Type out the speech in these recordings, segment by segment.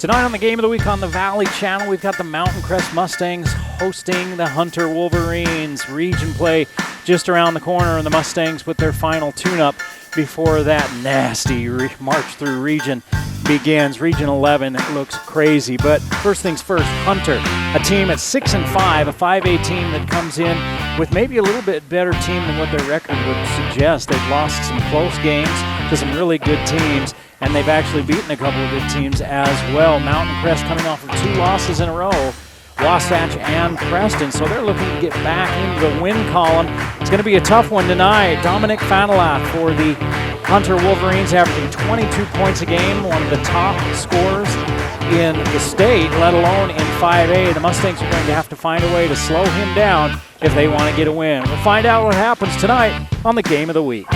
Tonight on the Game of the Week on the Valley Channel, we've got the Mountain Crest Mustangs hosting the Hunter Wolverines. Region play just around the corner, and the Mustangs with their final tune-up before that nasty march through region begins. Region 11 looks crazy, but first things first, Hunter, a team at 6-5, a 5A team that comes in with maybe a little bit better team than what their record would suggest. They've lost some close games to some really good teams, and they've actually beaten a couple of good teams as well. Mountain Crest coming off of 2 losses in a row, Wasatch and Preston, so they're looking to get back into the win column. It's going to be a tough one tonight. Dominic Fanilat for the Hunter Wolverines, averaging 22 points a game, one of the top scorers in the state, let alone in 5A. The Mustangs are going to have to find a way to slow him down if they want to get a win. We'll find out what happens tonight on the Game of the Week.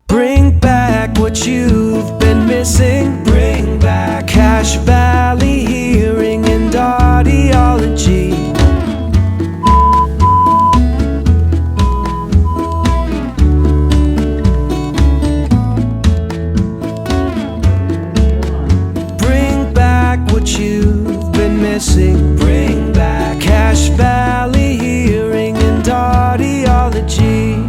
Bring back what you've been missing. Bring back Cache Valley Hearing and Audiology. Bring back what you've been missing. Bring back Cache Valley Hearing and Audiology.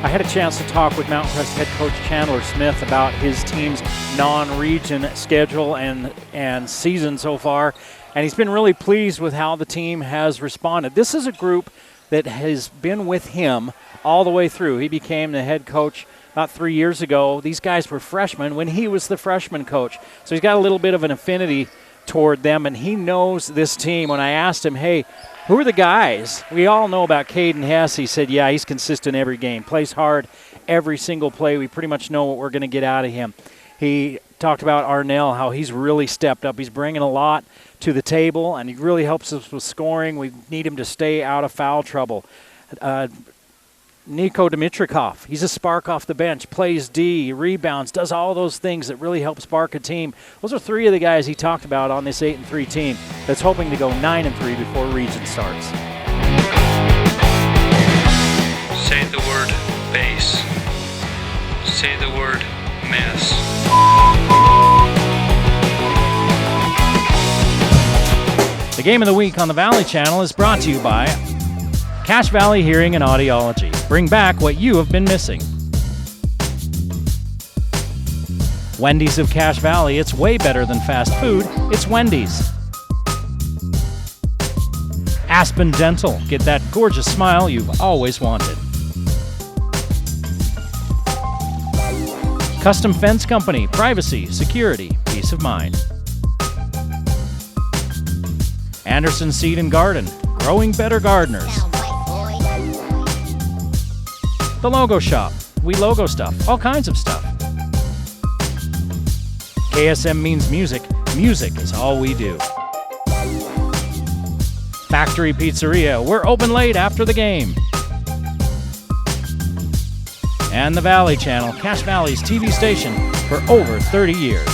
I had a chance to talk with Mountain Crest head coach Chandler Smith about his team's non-region schedule and season so far, and he's been really pleased with how the team has responded. This is a group that has been with him all the way through. He became the head coach about 3 years ago. These guys were freshmen when he was the freshman coach, so he's got a little bit of an affinity toward them, and he knows this team. When I asked him, hey, who are the guys? We all know about Caden Hess. He said, yeah, he's consistent every game, plays hard every single play. We pretty much know what we're going to get out of him. He talked about Arnell, how he's really stepped up. He's bringing a lot to the table, and he really helps us with scoring. We need him to stay out of foul trouble. Niko Dimitrikov, he's a spark off the bench, plays D, rebounds, does all those things that really help spark a team. Those are 3 of the guys he talked about on this 8-3 team that's hoping to go 9-3 before region starts. Say the word base. Say the word mess. The Game of the Week on the Valley Channel is brought to you by Cache Valley Hearing and Audiology. Bring back what you have been missing. Wendy's of Cache Valley. It's way better than fast food. It's Wendy's. Aspen Dental. Get that gorgeous smile you've always wanted. Custom Fence Company. Privacy, security, peace of mind. Anderson Seed and Garden. Growing better gardeners. The Logo Shop. We logo stuff, all kinds of stuff. KSM means music. Music is all we do. Factory Pizzeria. We're open late after the game. And the Valley Channel, Cache Valley's TV station for over 30 years.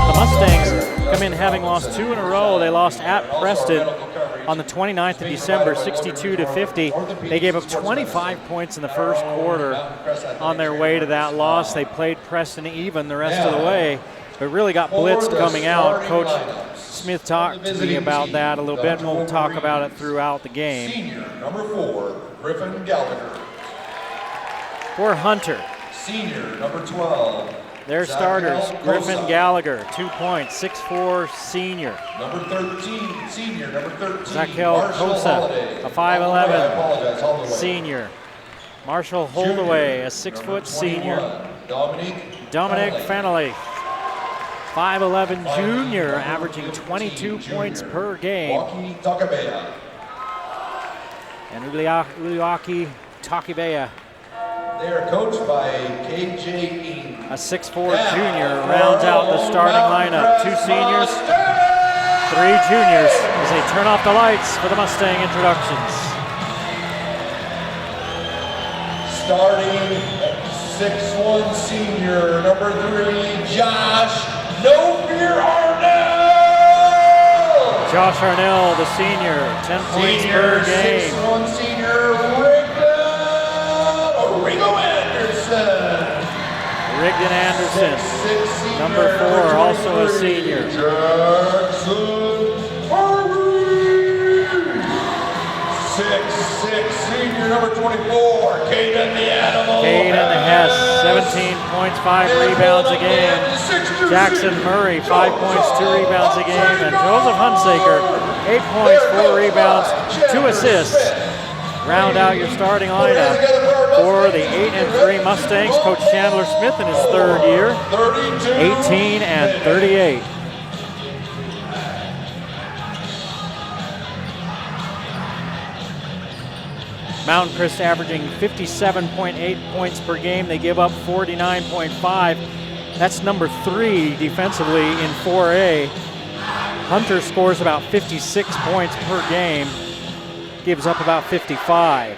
The Mustangs come in having lost 2 in a row. They lost at Preston on the 29th of December, 62-50. They gave up 25 points in the first quarter on their way to that loss. They played Preston even the rest of the way, but really got blitzed coming out. Coach Smith talked to me about that a little bit, and we'll talk about it throughout the game. Senior, number 4, Griffin Gallagher. For Hunter, Senior, number 12. their starters, Griffin Gallagher, 2 points, 6'4", senior. Number 13, senior, number 13. Zakel Marshall Kosa, Holiday. a 5'11", I apologize, Holloway. senior. Marshall Holdaway, a 6-foot senior. Dominic Fennelly, 5'11", junior, averaging 22 points per game. Waki Takabeya. And Uliaki Takibeya, They are coached by KJ Ing. a 6'4" junior, rounds out the starting lineup. 2 seniors, 3 juniors, as they turn off the lights for the Mustang introductions. Starting at 6'1" senior, number 3, Josh No Fear Arnell. Josh Arnell, the senior, 10 points per game. 6'1" senior, Rigo Anderson. Rigdon Anderson, 6'6" senior, number 4, also a senior. Jackson Murray. 6'6" senior, number 24, Caden the Animal. Caden Hess, 17 points, 5 rebounds a game. Jackson Murray, 5 points, 2 rebounds a game. And Joseph Hunsaker, 8 points, 4 rebounds, 2 assists. Round out your starting lineup for the 8-3 Mustangs. Coach Chandler Smith in his 3rd year, 18-38. Mountain Crest averaging 57.8 points per game. They give up 49.5. That's number 3 defensively in 4A. Hunter scores about 56 points per game, gives up about 55.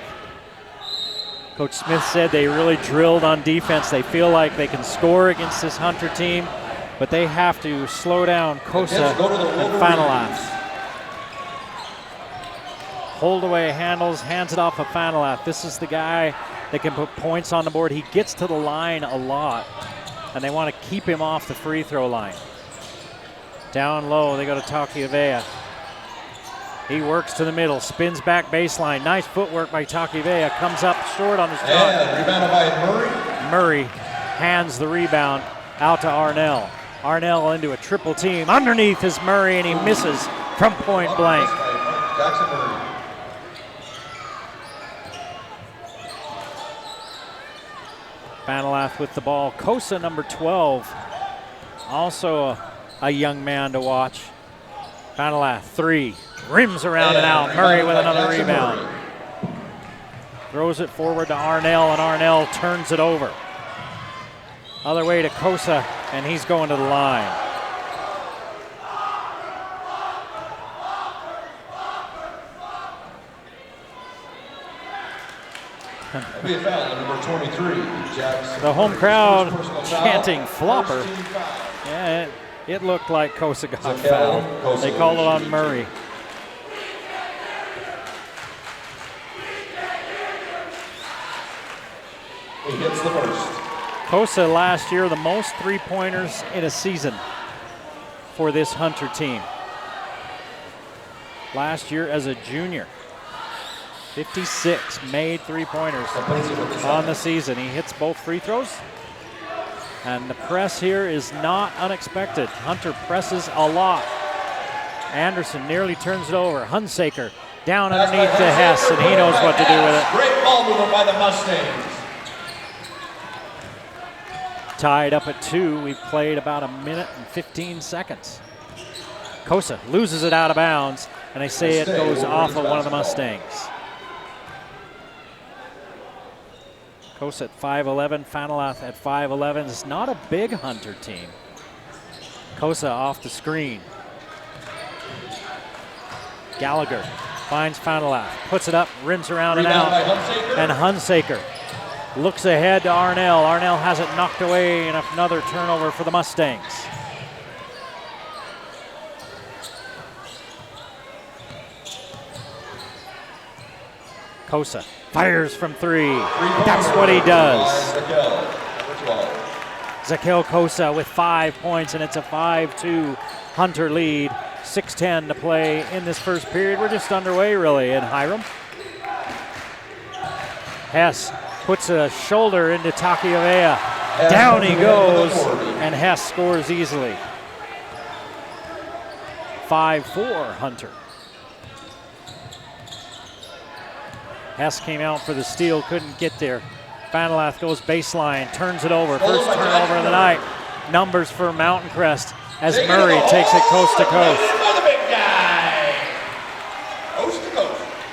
Coach Smith said they really drilled on defense. They feel like they can score against this Hunter team, but they have to slow down Kosa and Fanalath. Holdaway hands it off of Fanalath. This is the guy that can put points on the board. He gets to the line a lot, and they want to keep him off the free throw line. Down low, they go to Takiavea. He works to the middle, spins back baseline. Nice footwork by Takiavea. Comes up short on his shot. And rebounded by Murray. Murray hands the rebound out to Arnell. Arnell into a triple team. Underneath is Murray, and he misses from point blank. Jackson Murray. Fanalath with the ball. Kosa, number 12, also a young man to watch. Fanalath, 3, rims around and out. Murray with another rebound. Throws it forward to Arnell, and Arnell turns it over. Other way to Kosa, and he's going to the line. Be a foul on number 23, Jackson. The home crowd First personal foul. chanting flopper. First team foul. Yeah, it looked like Kosa got Zakel fouled. Kosa They called it will on shoot. Murray. He hits the first. Kosa last year, the most three-pointers in a season for this Hunter team. Last year as a junior, 56 made three-pointers on the season. He hits both free throws. And the press here is not unexpected. Hunter presses a lot. Anderson nearly turns it over. Hunsaker down underneath to Hess, and he knows what to do with it. Great ball movement by the Mustangs. Tied up at 2. We've played about a minute and 15 seconds. Kosa loses it out of bounds, and they say it goes off of one of the Mustangs. Kosa at 5'11", Fanalath at 5'11". It's not a big Hunter team. Kosa off the screen. Gallagher finds Fanalath, puts it up, rims around and Rebound by out. Hunsaker. And Hunsaker looks ahead to Arnell. Arnell has it knocked away, and another turnover for the Mustangs. Kosa fires from three. That's what he does. Zakel Kosa with 5 points, and it's a 5-2 Hunter lead. 6:10 to play in this first period. We're just underway, really, in Hyrum. Hess puts a shoulder into Takiavea. Down he goes, and Hess scores easily. 5-4 Hunter. Hess came out for the steal, couldn't get there. Vanalath goes baseline, turns it over. First turnover of the night. Numbers for Mountain Crest as Murray takes it coast to coast.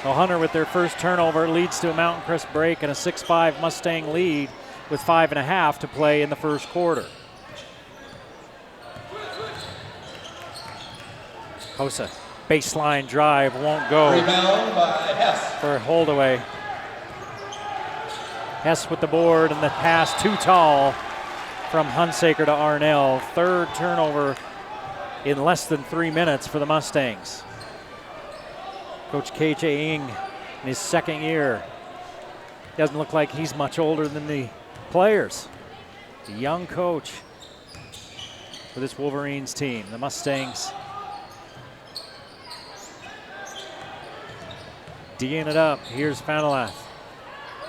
So Hunter with their first turnover leads to a Mountain Crest break and a 6-5 Mustang lead with 5.5 to play in the first quarter. Kosa, baseline drive, won't go. Rebound by Hess. For a holdaway. Hess with the board and the pass too tall from Hunsaker to Arnell. Third turnover in less than 3 minutes for the Mustangs. Coach KJ Ing in his second year. Doesn't look like he's much older than the players. A young coach for this Wolverines team. The Mustangs D'ing it up. Here's Vanalath.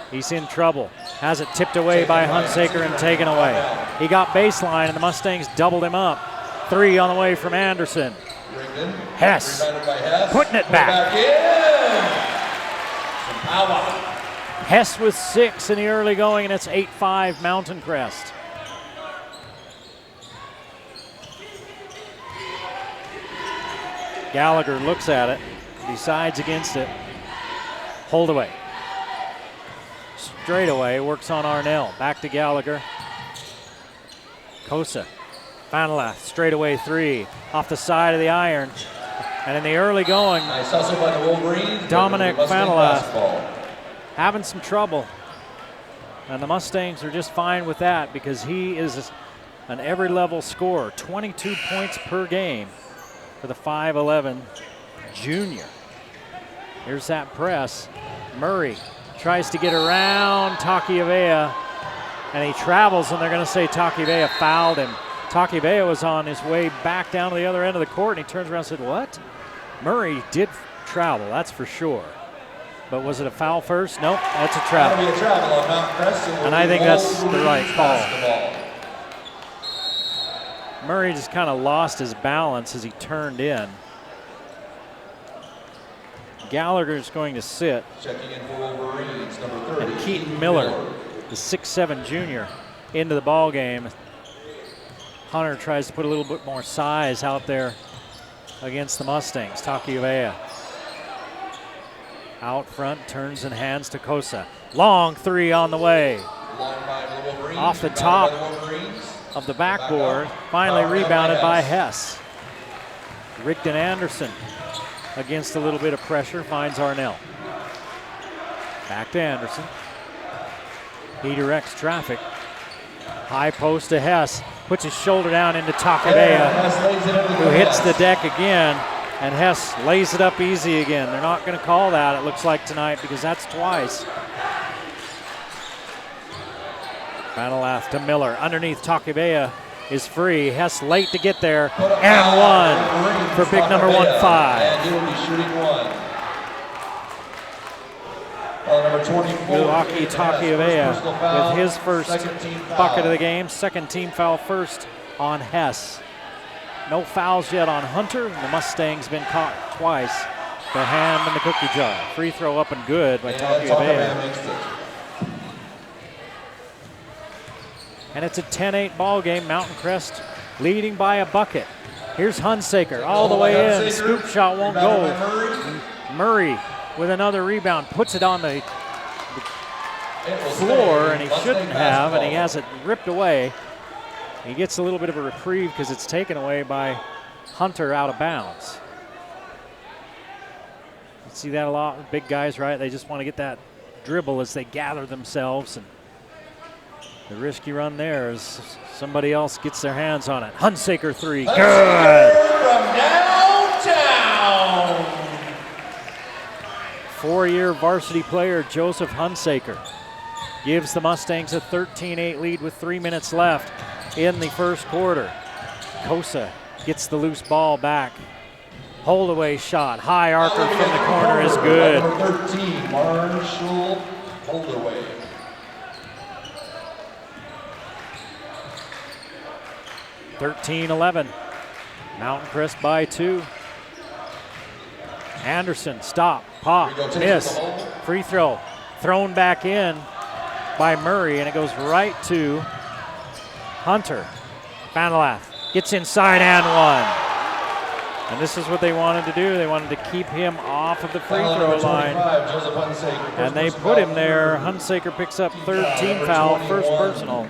He's in trouble. Has it tipped away by Hunsaker and taken away. He got baseline and the Mustangs doubled him up. 3 on the way from Anderson. Hess putting it back. Hess with 6 in the early going, and it's 8-5 Mountain Crest. Gallagher looks at it, decides against it. Hold away. Straight away, works on Arnell. Back to Gallagher. Kosa. Vanalath, straight away 3. Off the side of the iron. And in the early going, nice hustle by the Wolverines. Dominic Vanalath having some trouble. And the Mustangs are just fine with that because he is an every level scorer. 22 points per game for the 5'11 junior. Here's that press. Murray tries to get around Takiavea, and he travels, and they're going to say Takiavea fouled him. Takiavea was on his way back down to the other end of the court, and he turns around and said, what? Murray did travel, that's for sure. But was it a foul first? Nope, that's a travel. And I think that's the right call. Murray just kind of lost his balance as he turned in. Gallagher's going to sit. Checking in for Wolverines, number 30. And Keaton Miller, the 6'7 junior, into the ball game. Hunter tries to put a little bit more size out there against the Mustangs. Takiavea out front, turns and hands to Kosa. Long 3 on the way. Off the top of the backboard, finally rebounded by Hess. Rigdon Anderson against a little bit of pressure, finds Arnell. Back to Anderson. He directs traffic. High post to Hess. Puts his shoulder down into Takiavea, who hits the deck again, and Hess lays it up easy again. They're not going to call that, it looks like, tonight, because that's twice. Vanalath to Miller. Underneath, Takiavea is free. Hess late to get there, and 1 for big number 1-5. And he'll be shooting 1. Number 24. Milwaukee Takiavea with his first bucket of the game. Second team foul first on Hess. No fouls yet on Hunter. The Mustangs been caught twice. The hand in the cookie jar. Free throw up and good by Takiavea. And it's a 10-8 ball game. Mountain Crest leading by a bucket. Here's Hunsaker all the way in. Scoop shot won't go. Murray with another rebound, puts it on the floor, and he shouldn't have, and he has it ripped away. He gets a little bit of a reprieve because it's taken away by Hunter out of bounds. You see that a lot with big guys, right? They just want to get that dribble as they gather themselves, and the risky run there is somebody else gets their hands on it. Hunsaker 3, good! From downtown! Four-year varsity player Joseph Hunsaker gives the Mustangs a 13-8 lead with 3 minutes left in the first quarter. Kosa gets the loose ball back. Holdaway shot, high archer from the corner is good. Number 13, Marshall Holdaway. (13-11). Mountain Crest by 2. Anderson, stop, pop, miss, free throw, thrown back in by Murray, and it goes right to Hunter. Vanalath gets inside and one. And this is what they wanted to do. They wanted to keep him off of the free throw line. And they put him there. Hunsaker picks up third team foul, first personal.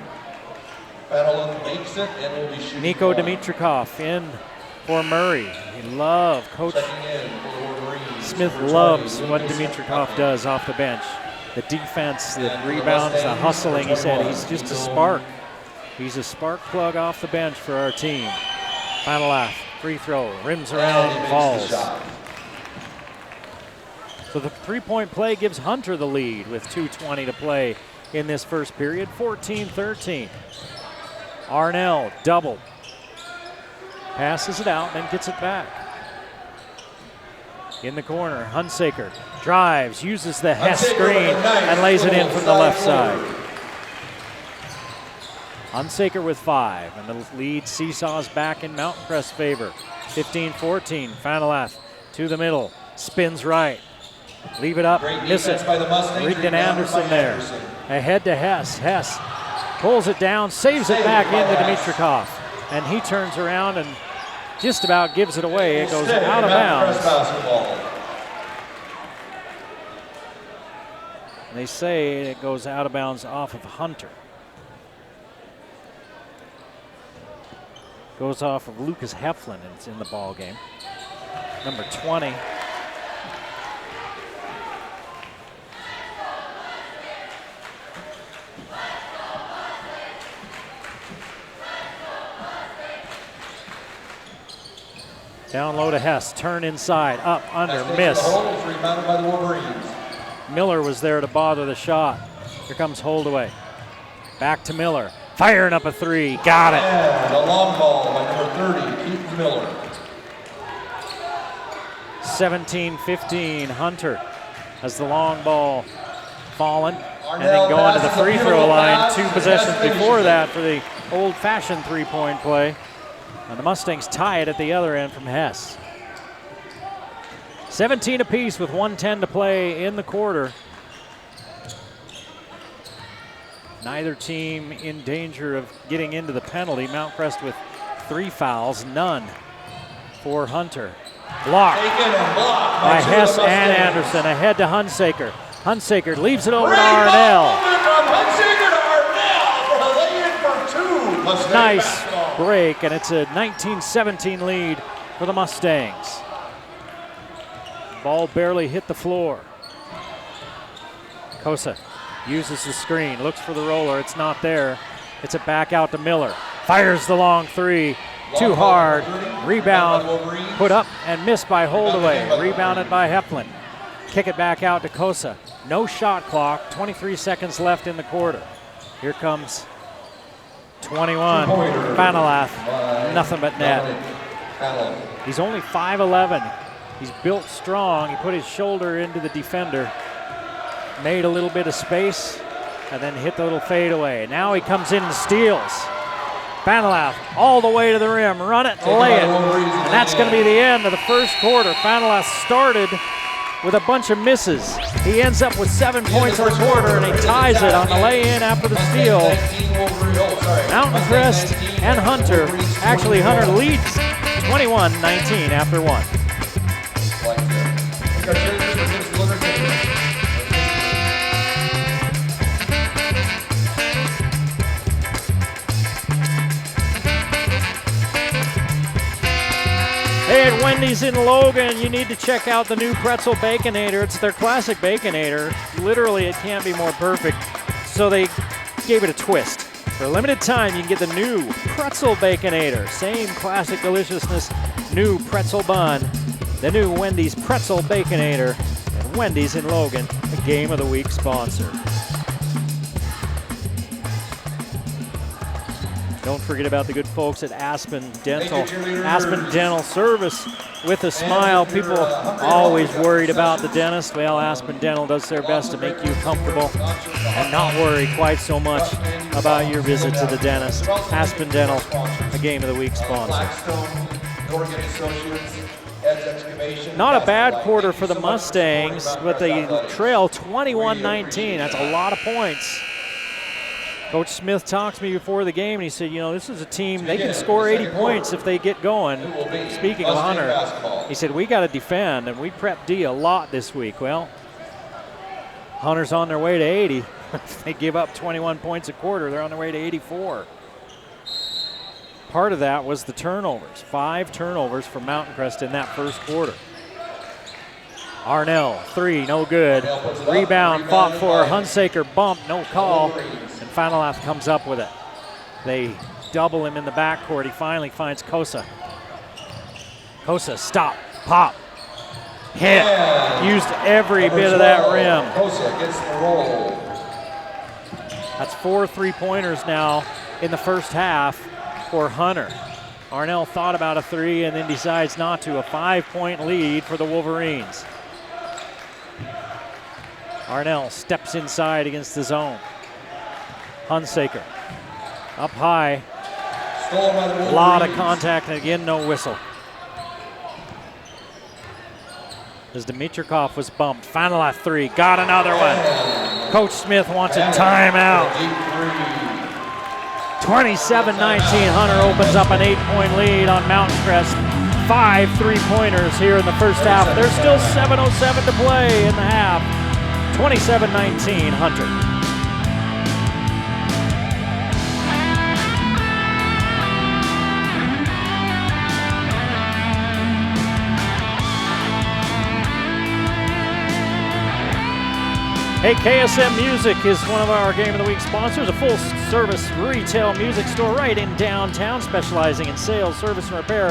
Niko Dimitrikov in for Murray. Coach Smith loves what Dimitrikov does off the bench. The defense, the rebounds, the hustling. He said he's just a spark. He's a spark plug off the bench for our team. Vanalath, free throw, rims around, falls. So the three-point play gives Hunter the lead with 2:20 to play in this first period, 14-13. Arnell doubled. Passes it out, then gets it back. In the corner, Hunsaker drives, uses the Hess screen, and lays it in from the left side. Hunsaker with 5, and the lead seesaws back in Mountain Crest's favor. 15-14, Vanalath to the middle, spins right. Leave it up, miss it. Rigdon Anderson there. Ahead to Hess. Hess pulls it down, saves it back into Dimitrikov, and he turns around and just about gives it away. It goes out of bounds. They say it goes out of bounds off of Hunter. Goes off of Lucas Heflin, and it's in the ball game. Number 20. Down low to Hess, turn inside, up, under, miss. Rebounded by the Wolverines. Miller was there to bother the shot. Here comes Holdaway. Back to Miller, firing up a three, got it. And a long ball by number 30, Keith Miller. 17-15, Hunter has the long ball fallen, and then going to the free throw line. 2 possessions before that for the old-fashioned three-point play. And the Mustangs tie it at the other end from Hess. 17 apiece with 1:10 to play in the quarter. Neither team in danger of getting into the penalty. Mount Crest with 3 fouls, none for Hunter. Blocked by Hess and Anderson. Ahead to Hunsaker. Hunsaker leaves it over to Arnell. Nice break, and it's a 19-17 lead for the Mustangs. Ball barely hit the floor. Kosa uses the screen, looks for the roller, it's not there. It's a back out to Miller. Fires the long three, too hard. Rebound put up and missed by Holdaway. Rebounded by Heflin. Kick it back out to Kosa. No shot clock, 23 seconds left in the quarter. Here comes 21, Vanalath, nothing but net. He's only 5'11". He's built strong. He put his shoulder into the defender, made a little bit of space, and then hit the little fadeaway. Now he comes in and steals. Vanalath all the way to the rim, run it, lay it. And that's going to be the end of the first quarter. Vanalath started with a bunch of misses. He ends up with 7 points in the quarter, and he ties it on the lay-in after the steal. Mountain Crest and Hunter. Actually, Hunter leads 21-19 after 1. Hey, at Wendy's in Logan, you need to check out the new Pretzel Baconator. It's their classic Baconator. Literally, it can't be more perfect. So they gave it a twist. For a limited time, you can get the new Pretzel Baconator. Same classic deliciousness, new pretzel bun. The new Wendy's Pretzel Baconator at Wendy's in Logan, the Game of the Week sponsor. Don't forget about the good folks at Aspen Dental. Aspen Dental Service with a smile. People always worried about the dentist. Well, Aspen Dental does their best to make you comfortable and not worry quite so much about your visit to the dentist. Aspen Dental, a Game of the Week sponsor. Not a bad quarter for the Mustangs, but they trail 21-19. That's a lot of points. Coach Smith talked to me before the game, and he said, you know, this is a team, they can score 80 points if they get going. Speaking of Hunter, he said, we got to defend, and we prepped D a lot this week. Well, Hunter's on their way to 80. If they give up 21 points a quarter, they're on their way to 84. Part of that was the turnovers. 5 turnovers for Mountain Crest in that first quarter. Arnell, 3, no good. Rebound fought for. Hunsaker bump, no call. And Fanalath comes up with it. They double him in the backcourt. He finally finds Kosa. Kosa, stop, pop, hit. Used every bit of that rim. Kosa gets the roll. That's 4 3-pointers now in the first half for Hunter. Arnell thought about a 3 and then decides not to. A 5-point lead for the Wolverines. Arnell steps inside against the zone. Hunsaker up high. A lot of contact, and again, no whistle. As Dimitrikov was bumped. Fanalath 3, got another one. Coach Smith wants a timeout. 27-19, Hunter opens up an 8-point lead on Mountain Crest. 5 3-pointers here in the first half. There's still 7:07 to play in the half. 27-19, Hunter. Hey, KSM Music is one of our Game of the Week sponsors, a full-service retail music store right in downtown, specializing in sales, service, and repair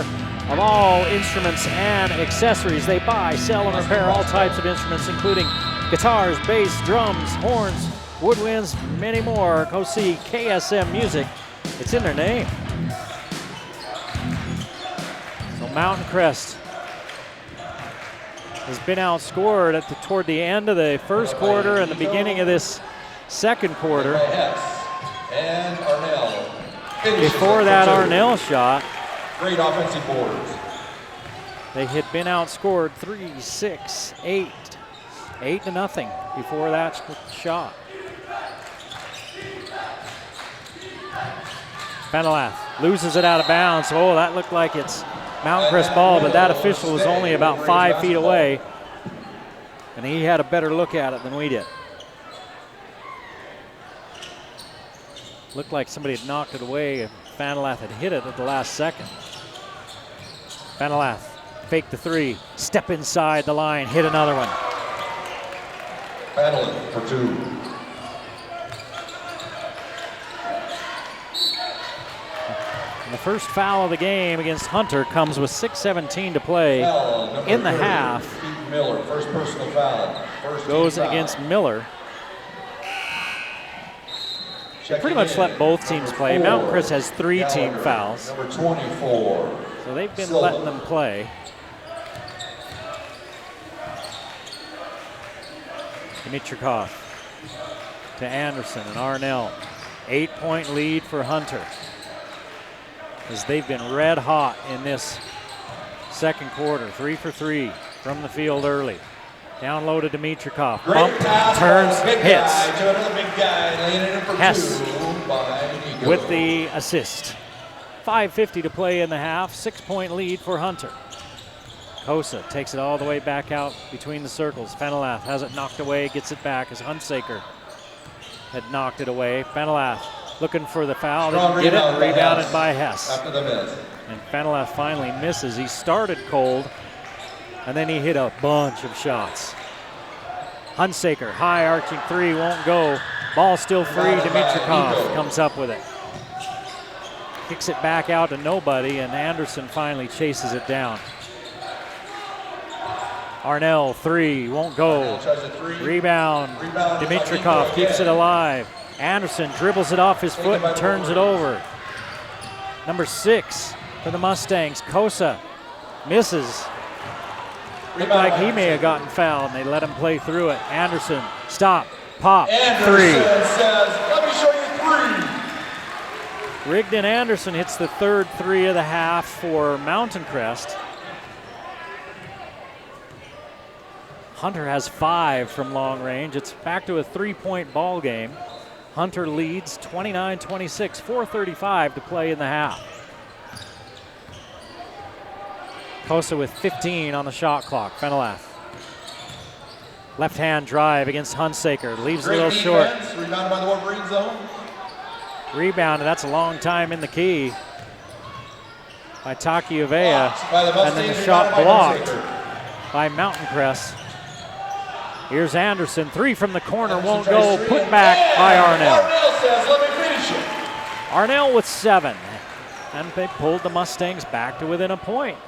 of all instruments and accessories. They buy, sell, and repair all types of instruments, including guitars, bass, drums, horns, woodwinds, many more. Go see KSM Music. It's in their name. So Mountain Crest has been outscored toward the end of the first quarter and the beginning of this second quarter. And Arnell. Before that Arnell shot, Great offensive boards. they had been outscored 3-6, 8-0 before that shot. Fanalath loses it out of bounds. Oh, that looked like it's Mountain Crest ball, but that official was only about 5 feet away, and he had a better look at it than we did. Looked like somebody had knocked it away, and Fanalath had hit it at the last second. Fanalath faked the 3, step inside the line, hit another one. Battling for 2. The first foul of the game against Hunter comes with 6:17 to play in the half. Miller, first personal foul. Goes against Miller. They pretty much let both teams play. Mountain Crest has 3 team fouls. Number 24. So they've been letting them play. Dimitrikov to Anderson and Arnell. 8-point lead for Hunter, as they've been red hot in this second quarter. 3 for 3 from the field early. Down low to Dimitrikov. Bump, turns, hits. Hess with the assist. 5:50 to play in the half. 6-point lead for Hunter. Kosa takes it all the way back out between the circles. Fanalath has it knocked away, gets it back as Hunsaker had knocked it away. Fanalath looking for the foul, didn't get it, rebounded by Hess. After the miss. And Fanalath finally misses. He started cold, and then he hit a bunch of shots. Hunsaker, high arching 3, won't go. Ball still free, Dimitrikov comes up with it. Kicks it back out to nobody, and Anderson finally chases it down. Arnell, three, won't go. Arnell tries a three. Rebound. Dimitrikov keeps it alive. Anderson dribbles it off his foot and turns it over. Number 6 for the Mustangs, Kosa, misses. Looked like he may have gotten fouled, and they let him play through it. Anderson, stop, pop, three. Says, let me show you three. Rigdon Anderson hits the third three of the half for Mountain Crest. Hunter has 5 from long range. It's back to a 3-point ball game. Hunter leads 29-26, 4:35 to play in the half. Kosa with 15 on the shot clock. Fenelath. Left-hand drive against Hunsaker. Leaves a little short. Rebounded by the Wolverine zone. Rebounded. That's a long time in the key by Takiavea. And then the shot blocked by Mountain Crest. Here's Anderson. 3 from the corner. Won't go. Put back by Arnell. Arnell says, let me finish it. Arnell with 7. And they pulled the Mustangs back to within a point.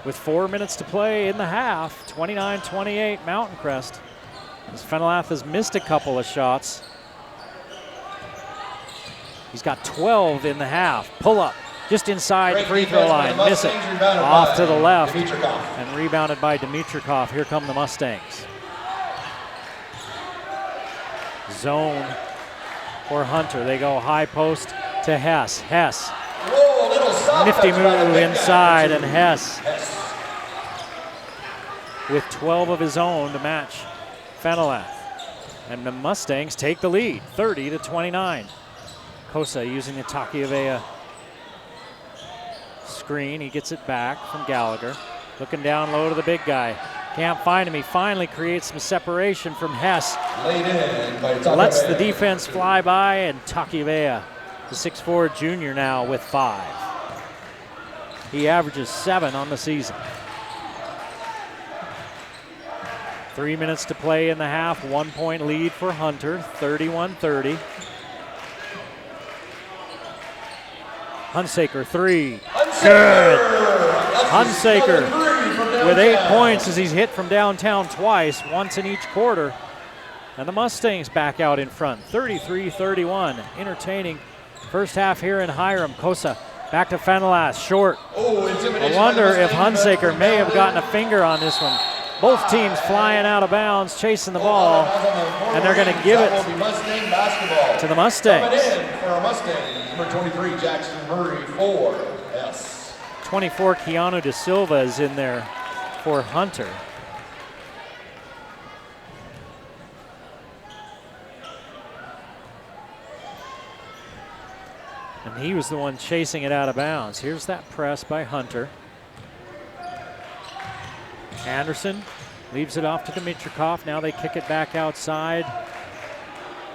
With 4 minutes to play in the half, 29-28 Mountain Crest. As Fenelath has missed a couple of shots. He's got 12 in the half. Pull up just inside the free throw line. Miss it. Off to the left. And rebounded by Dimitrikov. Here come the Mustangs. Zone for Hunter. They go high post to Hess. Hess. Nifty move inside, and Hess with 12 of his own to match Fenelath. And the Mustangs take the lead, 30-29. Kosa using the Takiavea screen. He gets it back from Gallagher. Looking down low to the big guy. Can't find him. He finally creates some separation from Hess. Lets the defense fly by, and Takiavea, the 6'4" junior, now with 5. He averages 7 on the season. 3 minutes to play in the half. 1-point lead for Hunter, 31-30. Hunsaker, 3. Good. Hunsaker with 8 points as he's hit from downtown twice, once in each quarter. And the Mustangs back out in front, 33-31. Entertaining first half here in Hyrum. Kosa back to Fenelath, short. I wonder if Hunsaker may have gotten a finger on this one. Both teams flying out of bounds, chasing the ball, and they're going to give it to the Mustangs. Coming in for our Mustangs, number 23, Jackson Murray, 4. Yes. 24, Keanu De Silva is in there for Hunter. And he was the one chasing it out of bounds. Here's that press by Hunter. Anderson leaves it off to Dimitrikov. Now they kick it back outside.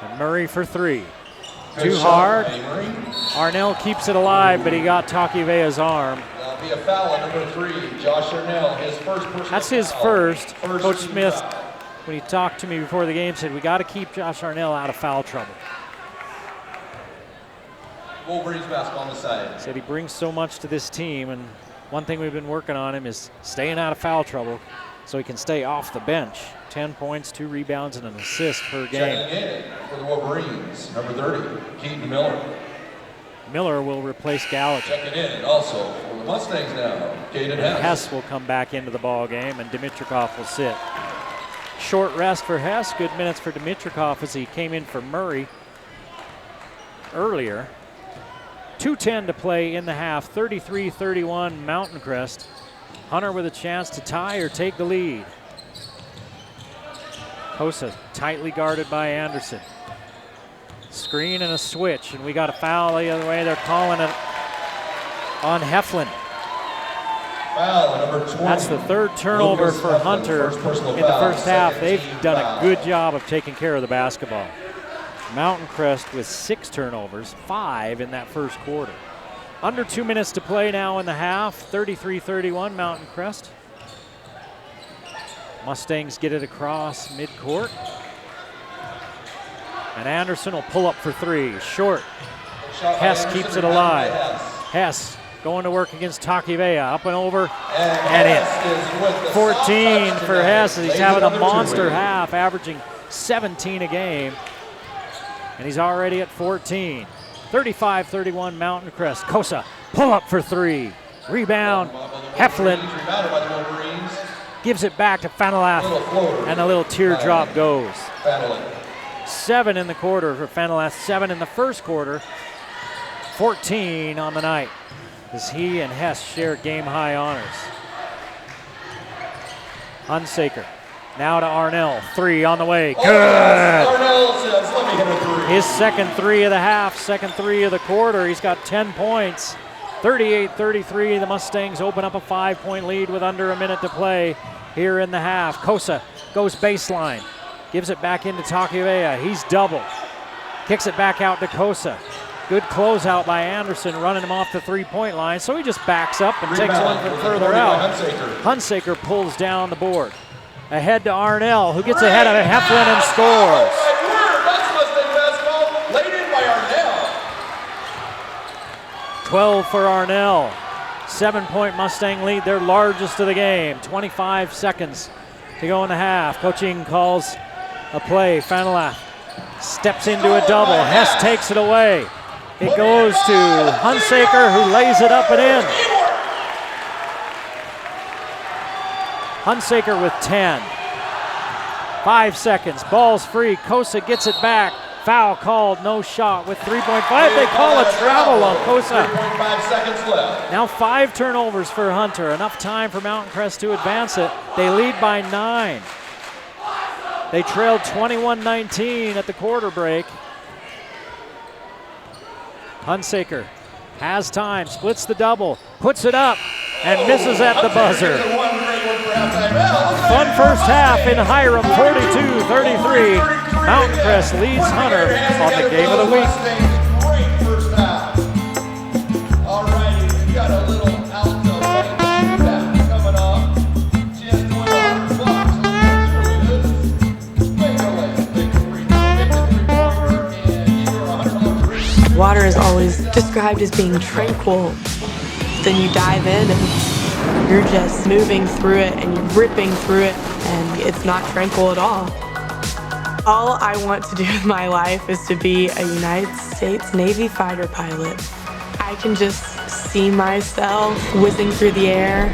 And Murray for 3. Too hard. Arnell keeps it alive, but he got Takiavea's arm. That'll be a foul on number 3, Josh Arnell, his first personal That's his foul. first. First Coach team Smith, foul. when he talked to me before the game, said we got to keep Josh Arnell out of foul trouble. Wolverines basketball on the side. Said he brings so much to this team, and one thing we've been working on him is staying out of foul trouble so he can stay off the bench. 10 points, 2 rebounds, and an assist per game. Checking in for the Wolverines, number 30, Keaton Miller. Miller will replace Gallagher. Checking in also for the Mustangs now, Caden Hess. Hess will come back into the ball game, and Dimitrikov will sit. Short rest for Hess, good minutes for Dimitrikov as he came in for Murray earlier. 2:10 to play in the half, 33-31 Mountain Crest. Hunter with a chance to tie or take the lead. Kosa tightly guarded by Anderson. Screen and a switch, and we got a foul the other way. They're calling it on Heflin. Foul, number 20. That's the third turnover Lucas for Heflin, Hunter first personal in the foul, first half. second They've team done foul. a good job of taking care of the basketball. Mountain Crest with 6 turnovers, 5 in that first quarter. Under 2 minutes to play now in the half, 33-31 Mountain Crest. Mustangs get it across midcourt. And Anderson will pull up for 3, short. Hess keeps it alive. Hess going to work against Takivea, up and over, and in. 14 for Hess. He's having a monster half, averaging 17 a game, and he's already at 14. 35-31 Mountain Crest. Kosa, pull up for three. Rebound, Heflin gives it back to Fanalath, and a little teardrop goes. 7 in the quarter for Fanalath, 7 in the first quarter, 14 on the night as he and Hess share game-high honors. Hunsaker, now to Arnell, 3 on the way, good! Arnell says, let me hit a 3. His second 3 of the half, second 3 of the quarter, he's got 10 points. 38-33, the Mustangs open up a 5-point lead with under a minute to play here in the half. Kosa goes baseline, gives it back into Takivea. He's double, kicks it back out to Kosa. Good closeout by Anderson, running him off the three-point line, so he just backs up and takes one from further out. Hunsaker pulls down the board. Ahead to Arnell, who gets ahead of Heflin and scores. That's Mustang basketball, laid in by Arnell. 12 for Arnell. 7-point Mustang lead, their largest of the game. 25 seconds to go in the half. Coaching calls a play. Fanalath steps into a double. Hess takes it away. It goes to Hunsaker, who lays it up and in. Hunsaker with 10. 5 seconds, ball's free. Kosa gets it back. Foul called, no shot with 3.5. They call a travel on Kosa. 3.5 seconds left. Now 5 turnovers for Hunter. Enough time for Mountain Crest to advance it. They lead by 9. They trailed 21-19 at the quarter break. Hunsaker has time, splits the double, puts it up, and misses at the buzzer. Fun first half in Hyrum, 42-33. Mountain Crest leads Hunter on the game of the week. Great first half. All righty, we've got a little Alta back coming up. Just won $100. Make a lay, make a free throw, make a three-pointer, and you're $100. Water is always described as being tranquil. Then you dive in and you're just moving through it and you're ripping through it, and it's not tranquil at all. All I want to do with my life is to be a United States Navy fighter pilot. I can just see myself whizzing through the air,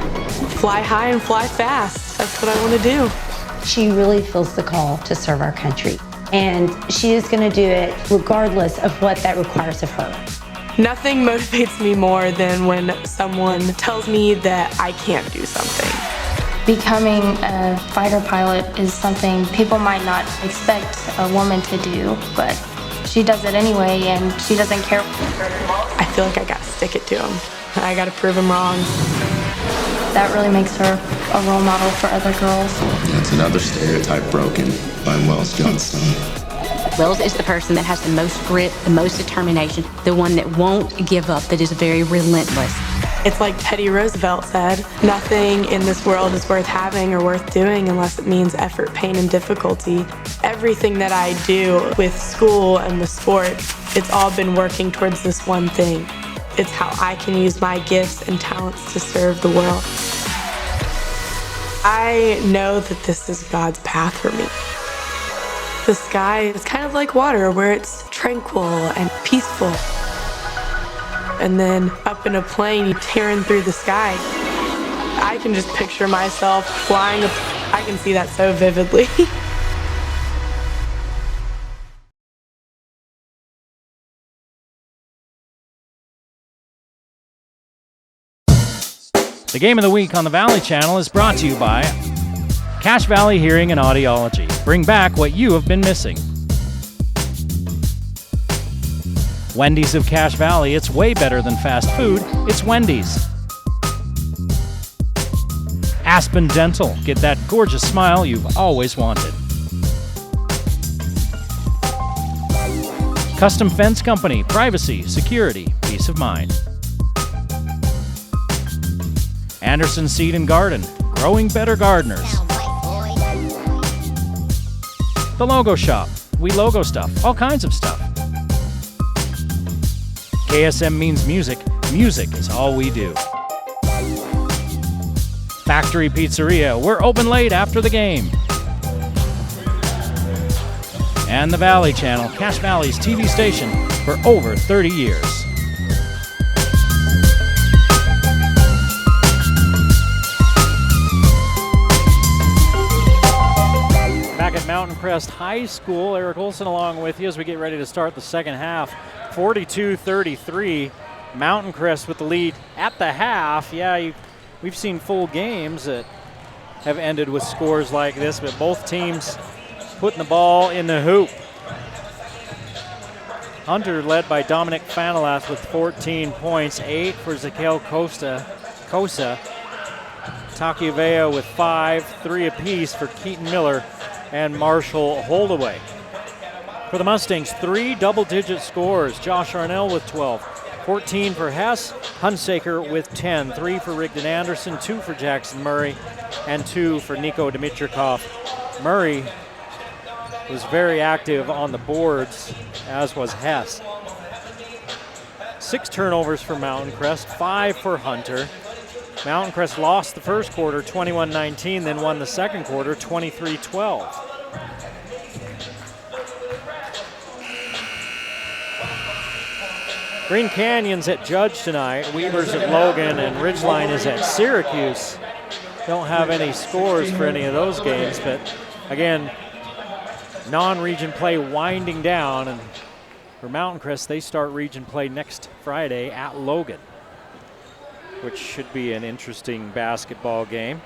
fly high and fly fast. That's what I want to do. She really feels the call to serve our country, and she is going to do it regardless of what that requires of her. Nothing motivates me more than when someone tells me that I can't do something. Becoming a fighter pilot is something people might not expect a woman to do, but she does it anyway, and she doesn't care. I feel like I gotta stick it to him. I gotta prove him wrong. That really makes her a role model for other girls. That's another stereotype broken by Wells Johnson. Wells is the person that has the most grit, the most determination, the one that won't give up, that is very relentless. It's like Teddy Roosevelt said, nothing in this world is worth having or worth doing unless it means effort, pain, and difficulty. Everything that I do with school and with sport, it's all been working towards this one thing. It's how I can use my gifts and talents to serve the world. I know that this is God's path for me. The sky is kind of like water, where it's tranquil and peaceful. And then up in a plane, tearing through the sky. I can just picture myself flying. I can see that so vividly. The Game of the Week on the Valley Channel is brought to you by Cache Valley Hearing and Audiology. Bring back what you have been missing. Wendy's of Cache Valley, it's way better than fast food. It's Wendy's. Aspen Dental, get that gorgeous smile you've always wanted. Custom Fence Company, privacy, security, peace of mind. Anderson Seed and Garden, growing better gardeners. The Logo Shop, we logo stuff, all kinds of stuff. KSM means music, Music is all we do. Factory Pizzeria, we're open late after the game. And the Valley Channel, Cache Valley's TV station for over 30 years. Back at Mountain Crest High School, Eric Olson along with you as we get ready to start the second half. 42-33, Mountain Crest with the lead at the half. Yeah, we've seen full games that have ended with scores like this, but both teams putting the ball in the hoop. Hunter led by Dominic Fanalath with 14 points, 8 for Zakel Kosa. Takiavea with 5, 3 apiece for Keaton Miller and Marshall Holdaway. For the Mustangs, 3 double-digit scores. Josh Arnell with 12, 14 for Hess, Hunsaker with 10, 3 for Rigdon Anderson, 2 for Jackson Murray, and 2 for Nico Dimitrikov. Murray was very active on the boards, as was Hess. 6 turnovers for Mountain Crest, 5 for Hunter. Mountain Crest lost the first quarter 21-19, then won the second quarter 23-12. Green Canyon's at Judge tonight, Weaver's at Logan, and Ridgeline is at Syracuse. Don't have any scores for any of those games, but again, non-region play winding down, and for Mountain Crest, they start region play next Friday at Logan, which should be an interesting basketball game.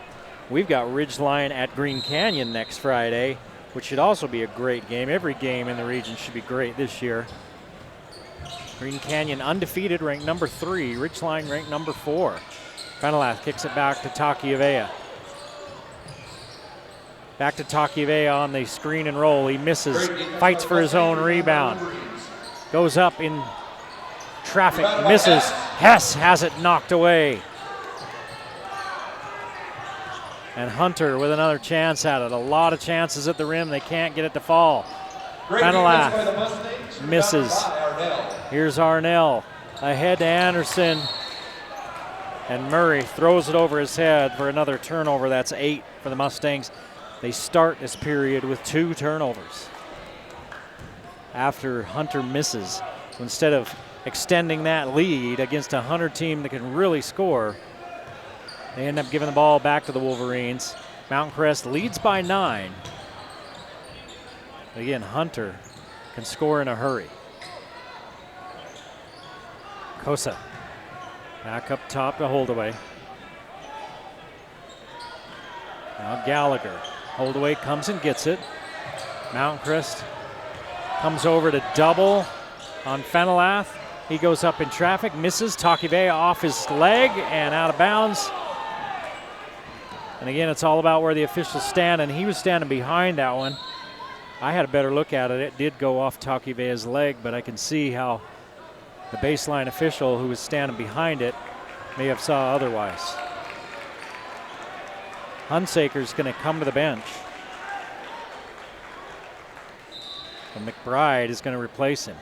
We've got Ridgeline at Green Canyon next Friday, which should also be a great game. Every game in the region should be great this year. Green Canyon undefeated, ranked number 3. Ridgeline ranked number 4. Fanalath kicks it back to Takiavea. Back to Takiavea on the screen and roll. He misses, fights for his own rebound. Goes up in traffic, misses. Hess has it knocked away. And Hunter with another chance at it. A lot of chances at the rim. They can't get it to fall. Fanalath misses. Here's Arnell ahead to Anderson. And Murray throws it over his head for another turnover. That's 8 for the Mustangs. They start this period with 2 turnovers after Hunter misses. So instead of extending that lead against a Hunter team that can really score, they end up giving the ball back to the Wolverines. Mountain Crest leads by 9. Again, Hunter can score in a hurry. Kosa back up top to Holdaway. Now Gallagher. Holdaway comes and gets it. Mountain Crest comes over to double on Fanalath. He goes up in traffic, misses. Takiavea off his leg and out of bounds. And again, it's all about where the officials stand, and he was standing behind that one. I had a better look at it. It did go off Takiavea's leg, but I can see how the baseline official who was standing behind it may have saw otherwise. Hunsaker's going to come to the bench. And McBride is going to replace him.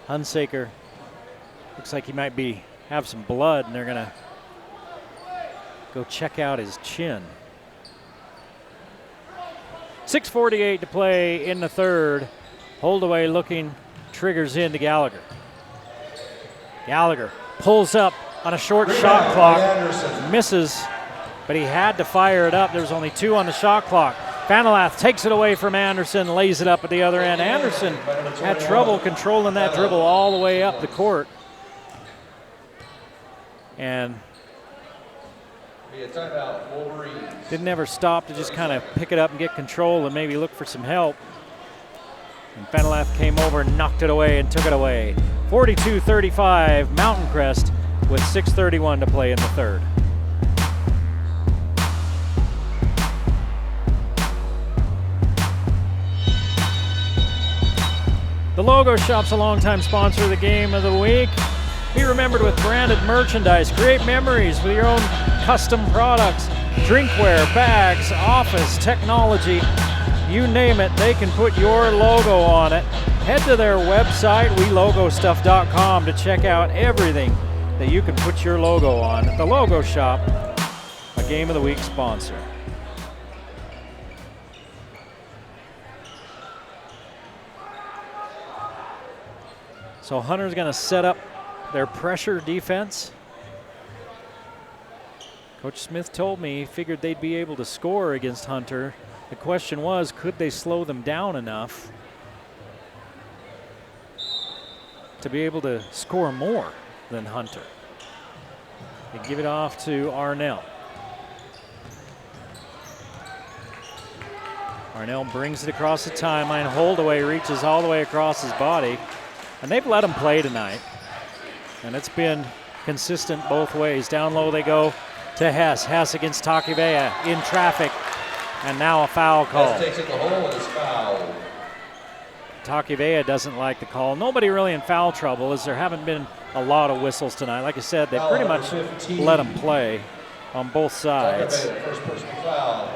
Hunsaker looks like he might have some blood, and they're going to go check out his chin. 6:48 to play in the third. Holdaway looking, triggers into Gallagher. Gallagher pulls up on a short shot clock, misses, but he had to fire it up. There's only 2 on the shot clock. Fanalath takes it away from Anderson, lays it up at the other end. Anderson had trouble controlling that dribble all the way up the court. And didn't ever stop to just kind of pick it up and get control and maybe look for some help. And Fanalath came over and knocked it away and took it away. 42-35, Mountain Crest with 6:31 to play in the third. The Logo Shop's a longtime sponsor of the Game of the Week. Be remembered with branded merchandise. Create memories with your own custom products. Drinkware, bags, office, technology, you name it, they can put your logo on it. Head to their website, welogostuff.com, to check out everything that you can put your logo on at the Logo Shop, a Game of the Week sponsor. So Hunter's going to set up their pressure defense. Coach Smith told me he figured they'd be able to score against Hunter. The question was, could they slow them down enough to be able to score more than Hunter? They give it off to Arnell. Arnell brings it across the timeline. Holdaway reaches all the way across his body. And they've let him play tonight. And it's been consistent both ways. Down low they go to Hess. Hess against Takivea in traffic. And now a foul call. Hess takes it to the hole and is fouled. Takivea doesn't like the call. Nobody really in foul trouble, as there haven't been a lot of whistles tonight. Like I said, they pretty much let him play on both sides. First person foul.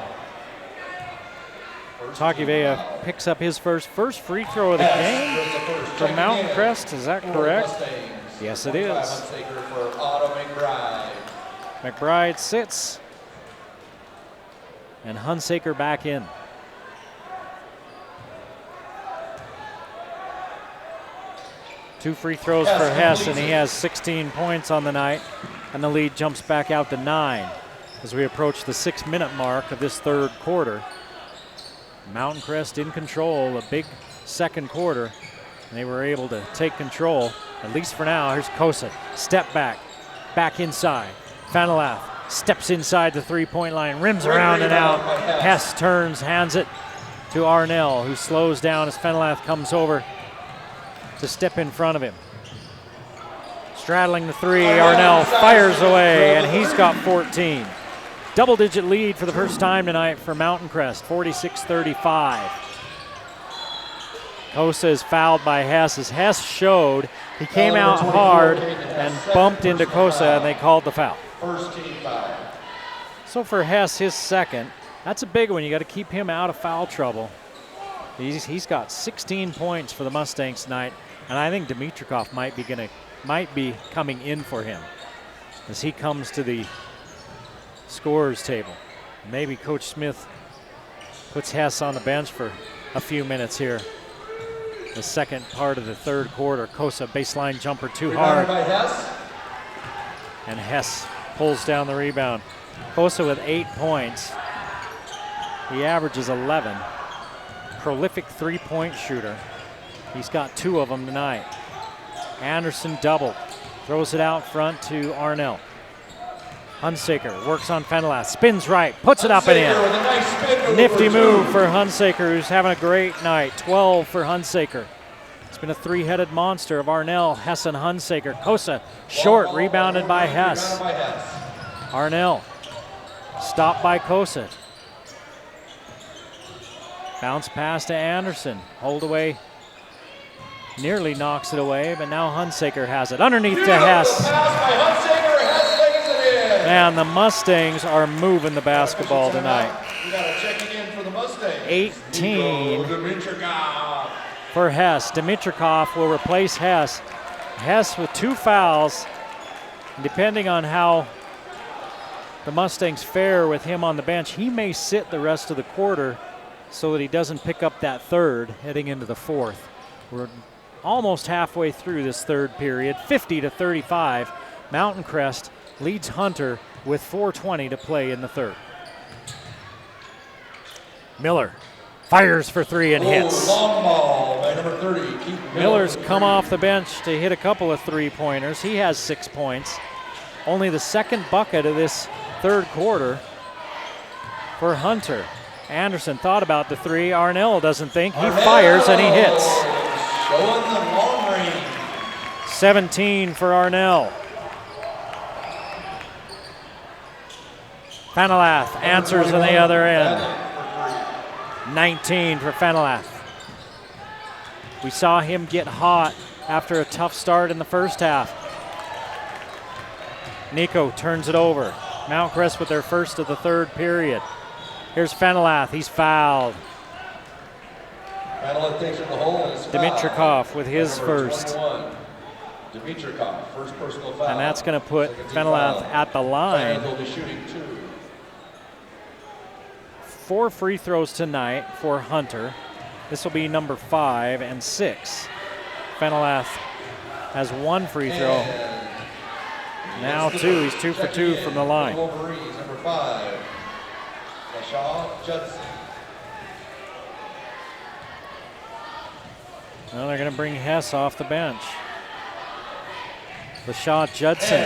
Takivea picks up his first free throw of the game for Mountain Crest. Is that correct? Yes, it is. McBride sits, and Hunsaker back in. Two free throws for Hess, and he has 16 points on the night, and the lead jumps back out to 9 as we approach the 6-minute mark of this third quarter. Mountain Crest in control, a big second quarter, and they were able to take control, at least for now. Here's Kosa, step back inside. Fanalath steps inside the three-point line, rims around and out. Hess turns, hands it to Arnell, who slows down as Fanalath comes over to step in front of him. Straddling the three, Arnell fires away, and he's got 14. Double-digit lead for the first time tonight for Mountain Crest, 46-35. Kosa is fouled by Hess. As Hess showed, he came out hard and bumped into Kosa, and they called the foul. First team foul. So for Hess, his second, that's a big one. You got to keep him out of foul trouble. He's got 16 points for the Mustangs tonight, and I think Dimitrikov might be coming in for him as he comes to the scorers table. Maybe Coach Smith puts Hess on the bench for a few minutes here. The second part of the third quarter. Kosa baseline jumper too hard. And Hess pulls down the rebound. Kosa with 8 points. He averages 11. Prolific three-point shooter. He's got 2 of them tonight. Anderson double. Throws it out front to Arnell. Hunsaker works on Fanalath, spins right, puts it up and in. Nifty move for Hunsaker, who's having a great night. 12 for Hunsaker. It's been a three-headed monster of Arnell, Hess, and Hunsaker. Kosa short, rebounded by Hess. Arnell stopped by Kosa. Bounce pass to Anderson. Holdaway nearly knocks it away, but now Hunsaker has it. Underneath to Hess. Man, the Mustangs are moving the basketball tonight. 18 for Hess. Dimitrikov will replace Hess. Hess with 2 fouls. Depending on how the Mustangs fare with him on the bench, he may sit the rest of the quarter so that he doesn't pick up that third heading into the fourth. We're almost halfway through this third period, 50-35. Mountain Crest leads Hunter with 4:20 to play in the third. Miller fires for 3 and hits. Long ball by number 30. Miller's come off the bench to hit a couple of three-pointers. He has 6 points. Only the second bucket of this third quarter for Hunter. Anderson thought about the 3. Arnell doesn't think. He fires and he hits. Showing the long range. 17 for Arnell. Fanalath answers on the other end. 19 for Fanalath. We saw him get hot after a tough start in the first half. Nico turns it over. Mount Crest with their first of the third period. Here's Fanalath. He's fouled. Fanalath takes it to the hole and is fouled. Dimitrikov with his Number first. 21. Dimitrikov, first personal foul. And that's going to put Second team Fenelath foul. at the line. Fans will be shooting 2. 4 free throws tonight for Hunter. This will be number 5 and 6. Fenelath has 1 free throw. Now 2. He's 2 for 2 from the line. Wolverines, number 5. LaShaw Judson. Well, they're going to bring Hess off the bench. LaShaw Judson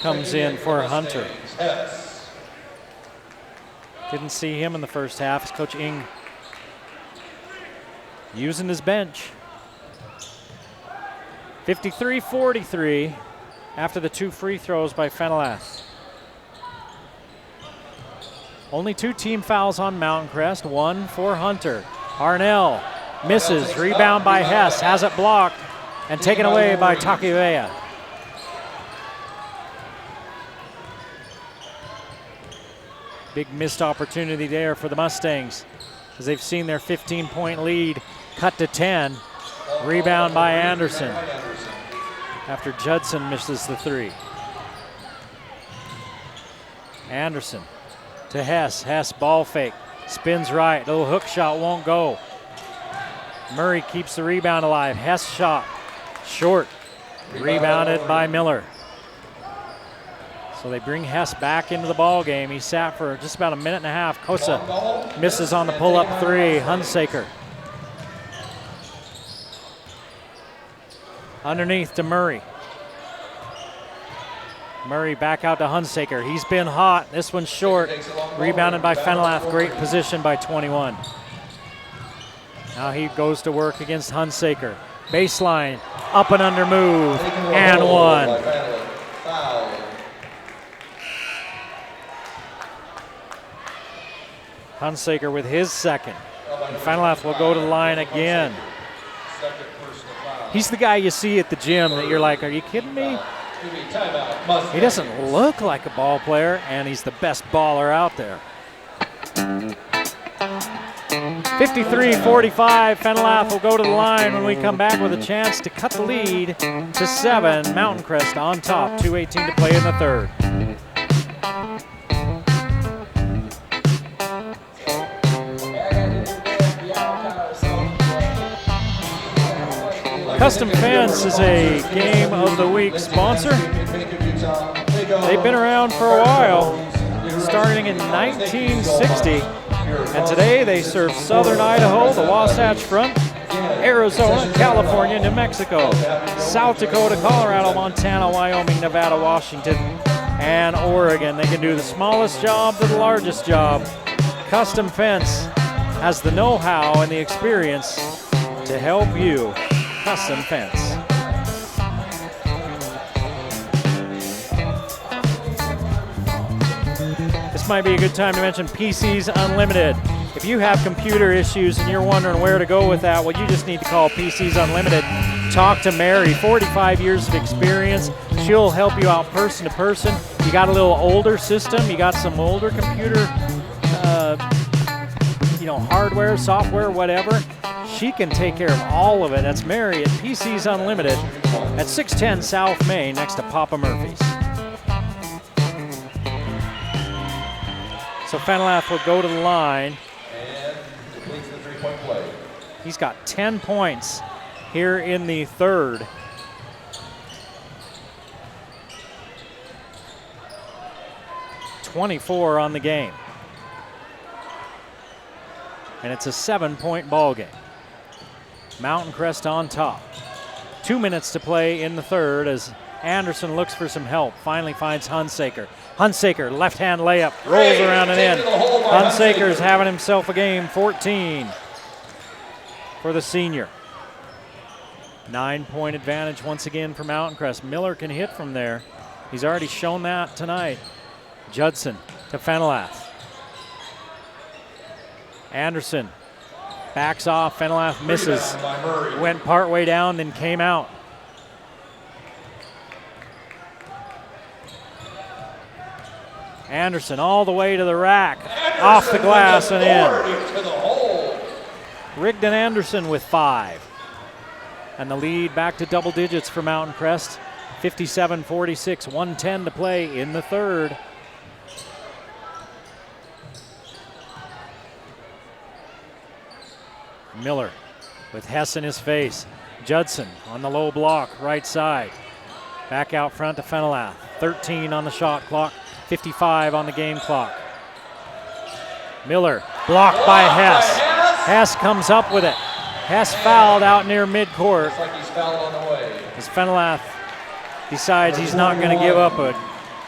comes in for Hunter. Didn't see him in the first half. It's Coach Ing using his bench. 53-43 after the 2 free throws by Fenelath. Only 2 team fouls on Mountain Crest, 1 for Hunter. Arnell misses, rebound by Hess, has it blocked and taken away by Takiwea. Big missed opportunity there for the Mustangs as they've seen their 15-point lead cut to 10. Rebound by Anderson after Judson misses the 3. Anderson to Hess. Hess ball fake, spins right, little hook shot won't go. Murray keeps the rebound alive. Hess shot short, rebounded by Miller. So they bring Hess back into the ball game. He sat for just about a minute and a half. Kosa misses on the pull-up 3. Hunsaker. Underneath to Murray. Murray back out to Hunsaker. He's been hot. This one's short. Rebounded by Fenelath. Great position by 21. Now he goes to work against Hunsaker. Baseline, up and under move, and 1. Hunsaker with his second. And Fenelath will go to the line again. He's the guy you see at the gym that you're like, are you kidding me? He doesn't look like a ball player, and he's the best baller out there. 53-45, Fenelath will go to the line when we come back with a chance to cut the lead to 7. Mountain Crest on top, 2:18 to play in the third. Custom Fence is a Game of the Week sponsor. They've been around for a while, starting in 1960. And today they serve southern Idaho, the Wasatch Front, Arizona, California, New Mexico, South Dakota, Colorado, Montana, Wyoming, Nevada, Washington, and Oregon. They can do the smallest job to the largest job. Custom Fence has the know-how and the experience to help you. Custom Fence. This might be a good time to mention PCs Unlimited. If you have computer issues and you're wondering where to go with that, well, you just need to call PCs Unlimited. Talk to Mary, 45 years of experience. She'll help you out person to person. You got a little older system, you got some older computer, hardware, software, whatever. She can take care of all of it. That's Mary at PCs Unlimited at 610 South Main next to Papa Murphy's. So Fenelath will go to the line. And completes the 3-point play. He's got 10 points here in the third. .24 on the game. And it's a 7-point ball game. Mountain Crest on top. 2 minutes to play in the third as Anderson looks for some help. Finally finds Hunsaker. Hunsaker, left-hand layup, rolls around and in. Hunsaker's having himself a game, 14 for the senior. 9-point advantage once again for Mountain Crest. Miller can hit from there. He's already shown that tonight. Judson to Fenelath. Anderson backs off. Fenelath misses. Went partway down, then came out. Anderson all the way to the rack. Off the glass and in. Rigdon Anderson with 5. And the lead back to double digits for Mountain Crest. 57-46, 1:10 to play in the third. Miller with Hess in his face. Judson on the low block, right side. Back out front to Fenelath. 13 on the shot clock, 55 on the game clock. Miller blocked by Hess. Hess comes up with it. Hess fouled out near midcourt. Looks like he's fouled on the way. As Fenelath decides he's not going to give up a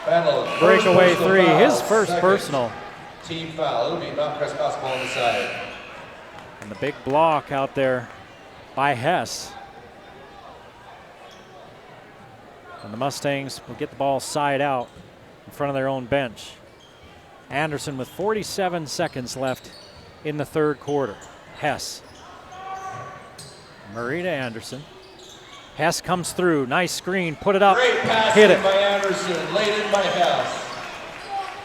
Fenelath, breakaway personal three. foul. His first Second personal. Team foul. It'll be Mountain Crest basketball on the side. And the big block out there by Hess. And the Mustangs will get the ball side out in front of their own bench. Anderson with 47 seconds left in the third quarter. Hess. Murray to Anderson. Hess comes through. Nice screen. Put it up. Great pass Hit it. by Anderson. Laid in by Hess.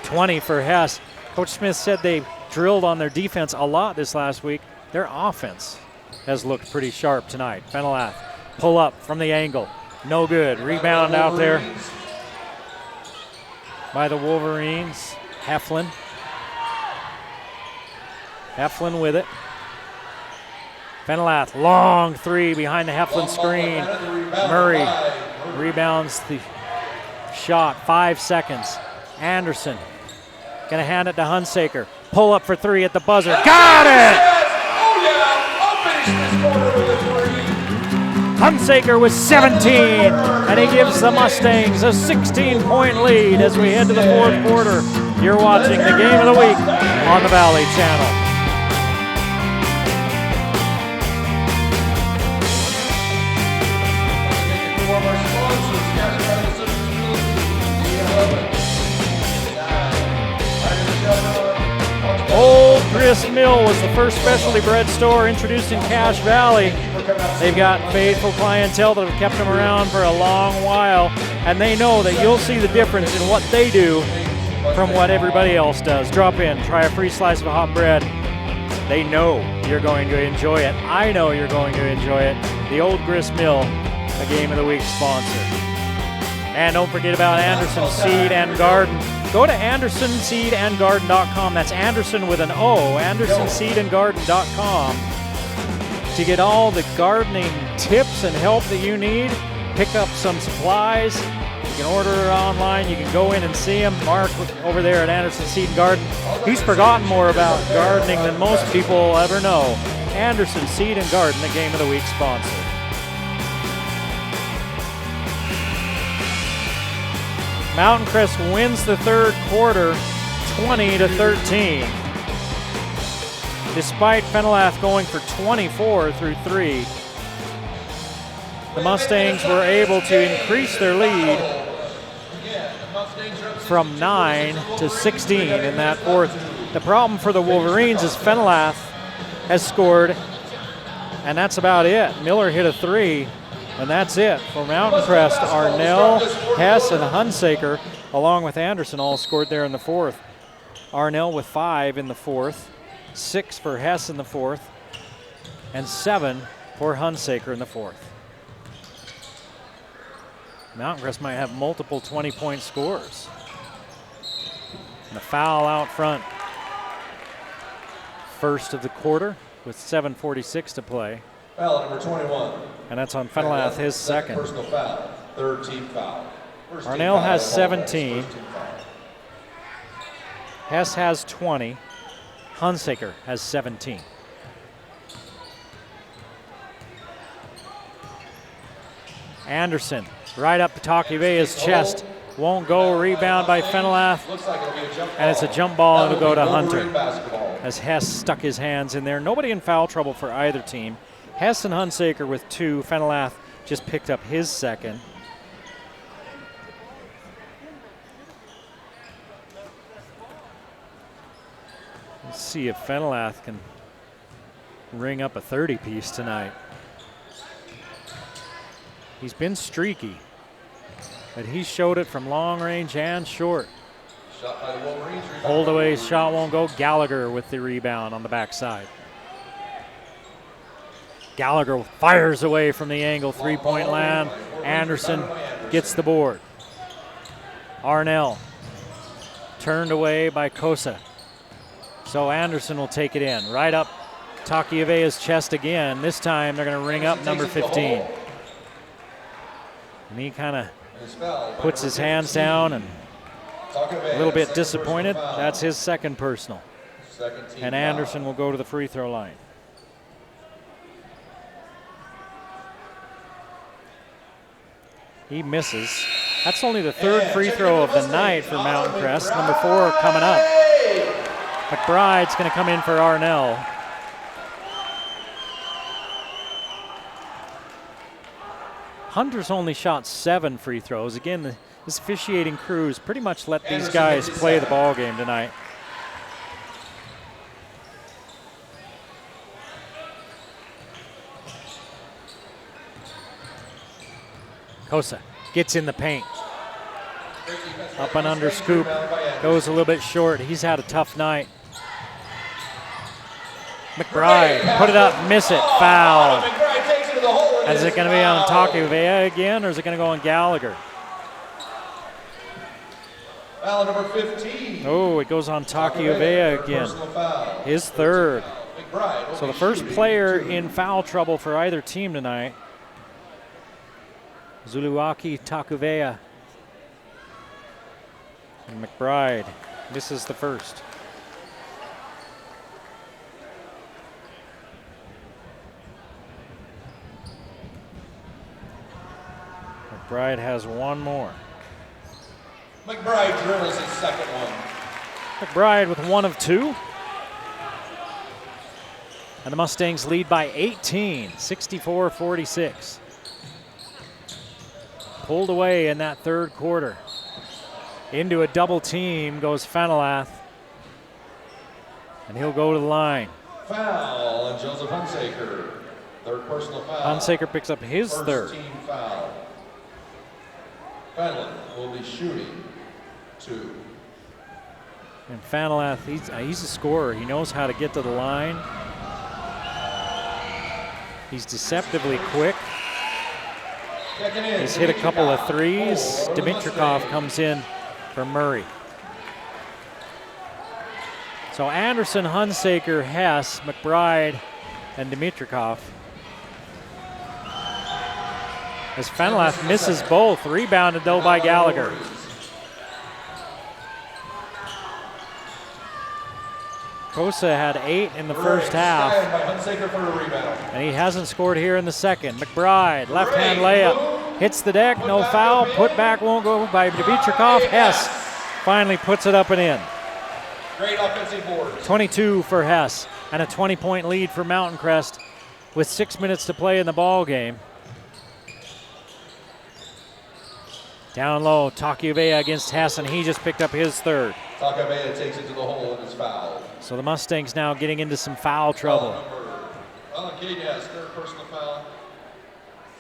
20 for Hess. Coach Smith said they drilled on their defense a lot this last week. Their offense has looked pretty sharp tonight. Fenelath pull up from the angle. No good. Rebound out there by the Wolverines. Heflin. Heflin with it. Fenelath, long three behind the Heflin screen. Murray rebounds the shot. 5 seconds. Anderson gonna hand it to Hunsaker. Pull up for three at the buzzer. Got it! Oh yeah, I'll finish this quarter with a three. Hunsaker with 17, and he gives the Mustangs a 16-point lead as we head to the fourth quarter. You're watching the Game of the Week on the Valley Channel. Old Grist Mill was the first specialty bread store introduced in Cache Valley. They've got faithful clientele that have kept them around for a long while, and they know that you'll see the difference in what they do from what everybody else does. Drop in, try a free slice of hot bread. They know you're going to enjoy it. I know you're going to enjoy it. The Old Grist Mill, a Game of the Week sponsor. And don't forget about Anderson Seed and Garden. Go to AndersonSeedandGarden.com. That's Anderson with an O, AndersonSeedandGarden.com, to get all the gardening tips and help that you need. Pick up some supplies. You can order it online. You can go in and see him. Mark over there at Anderson Seed and Garden. He's forgotten more about gardening than most people will ever know. Anderson Seed and Garden, the Game of the Week sponsor. Mountain Crest wins the third quarter 20-13. Despite Fenelath going for 24 through 3, the Mustangs were able to increase their lead from 9 to 16 in that fourth. The problem for the Wolverines is Fenelath has scored, and that's about it. Miller hit a three. And that's it for Mountain Crest. Arnell, Hess, and Hunsaker, along with Anderson, all scored there in the fourth. Arnell with 5 in the fourth, 6 for Hess in the fourth, and 7 for Hunsaker in the fourth. Mountain Crest might have multiple 20-point scores. And a foul out front. First of the quarter with 7:46 to play. Foul number 21. And that's on Fenelath, his second. Personal foul. Third team foul. Arnell has 17. Hess has 20. Hunsaker has 17. Anderson, right up Patakivea's chest. Won't go. Rebound by Fenelath. And it's a jump ball, and it'll go to Hunter. As Hess stuck his hands in there. Nobody in foul trouble for either team. Hess and Hunsaker with 2. Fenelath just picked up his second. Let's see if Fenelath can ring up a 30-piece tonight. He's been streaky, but he showed it from long range and short. Shot by the Wolverines. Holdaway's shot won't go. Gallagher with the rebound on the backside. Gallagher fires away from the angle, three-point land. Anderson gets the board. Arnell turned away by Kosa. So Anderson will take it in. Right up Takiavea's chest again. This time they're going to ring up number 15. And he kind of puts his hands down and a little bit disappointed. That's his second personal. And Anderson will go to the free throw line. He misses. That's only the third free throw of the night for Mountain Crest. Number 4 coming up. McBride's going to come in for Arnell. Hunter's only shot 7 free throws. Again, this officiating crews pretty much let these guys play the ball game tonight. Kosa gets in the paint. Up and under scoop. Goes a little bit short. He's had a tough night. McBride, put it up, miss it, foul. Is it going to be on Takiavea again, or is it going to go on Gallagher? Foul number 15. Oh, it goes on Takiavea again. His third. So the first player in foul trouble for either team tonight. Zuluaki Takiavea. And McBride misses the first. McBride has one more. McBride drills his second one. McBride with 1 of 2. And the Mustangs lead by 18, 64-46. Pulled away in that third quarter. Into a double team goes Fenelath. And he'll go to the line. Foul on Joseph Hunsaker. Third personal foul. Hunsaker picks up his third. Team foul. Fenelath will be shooting 2. And Fenelath, he's a scorer. He knows how to get to the line. He's deceptively quick. He's hit a couple of threes. Dimitrikov comes in for Murray. So Anderson, Hunsaker, Hess, McBride, and Dimitrikov. As Fenelath misses both. Rebounded though by Gallagher. Kosa had 8 in the first half. And he hasn't scored here in the second. McBride, left hand layup. Hits the deck, no foul. Put back won't go by Dimitrikov. Hess finally puts it up and in. Great offensive board. 22 for Hess and a 20-point lead for Mountain Crest with 6 minutes to play in the ball game. Down low, Takiavea against Hess, and he just picked up his third. Takiavea takes it to the hole and is fouled. So the Mustangs now getting into some foul trouble. Alan Kadias, third personal foul.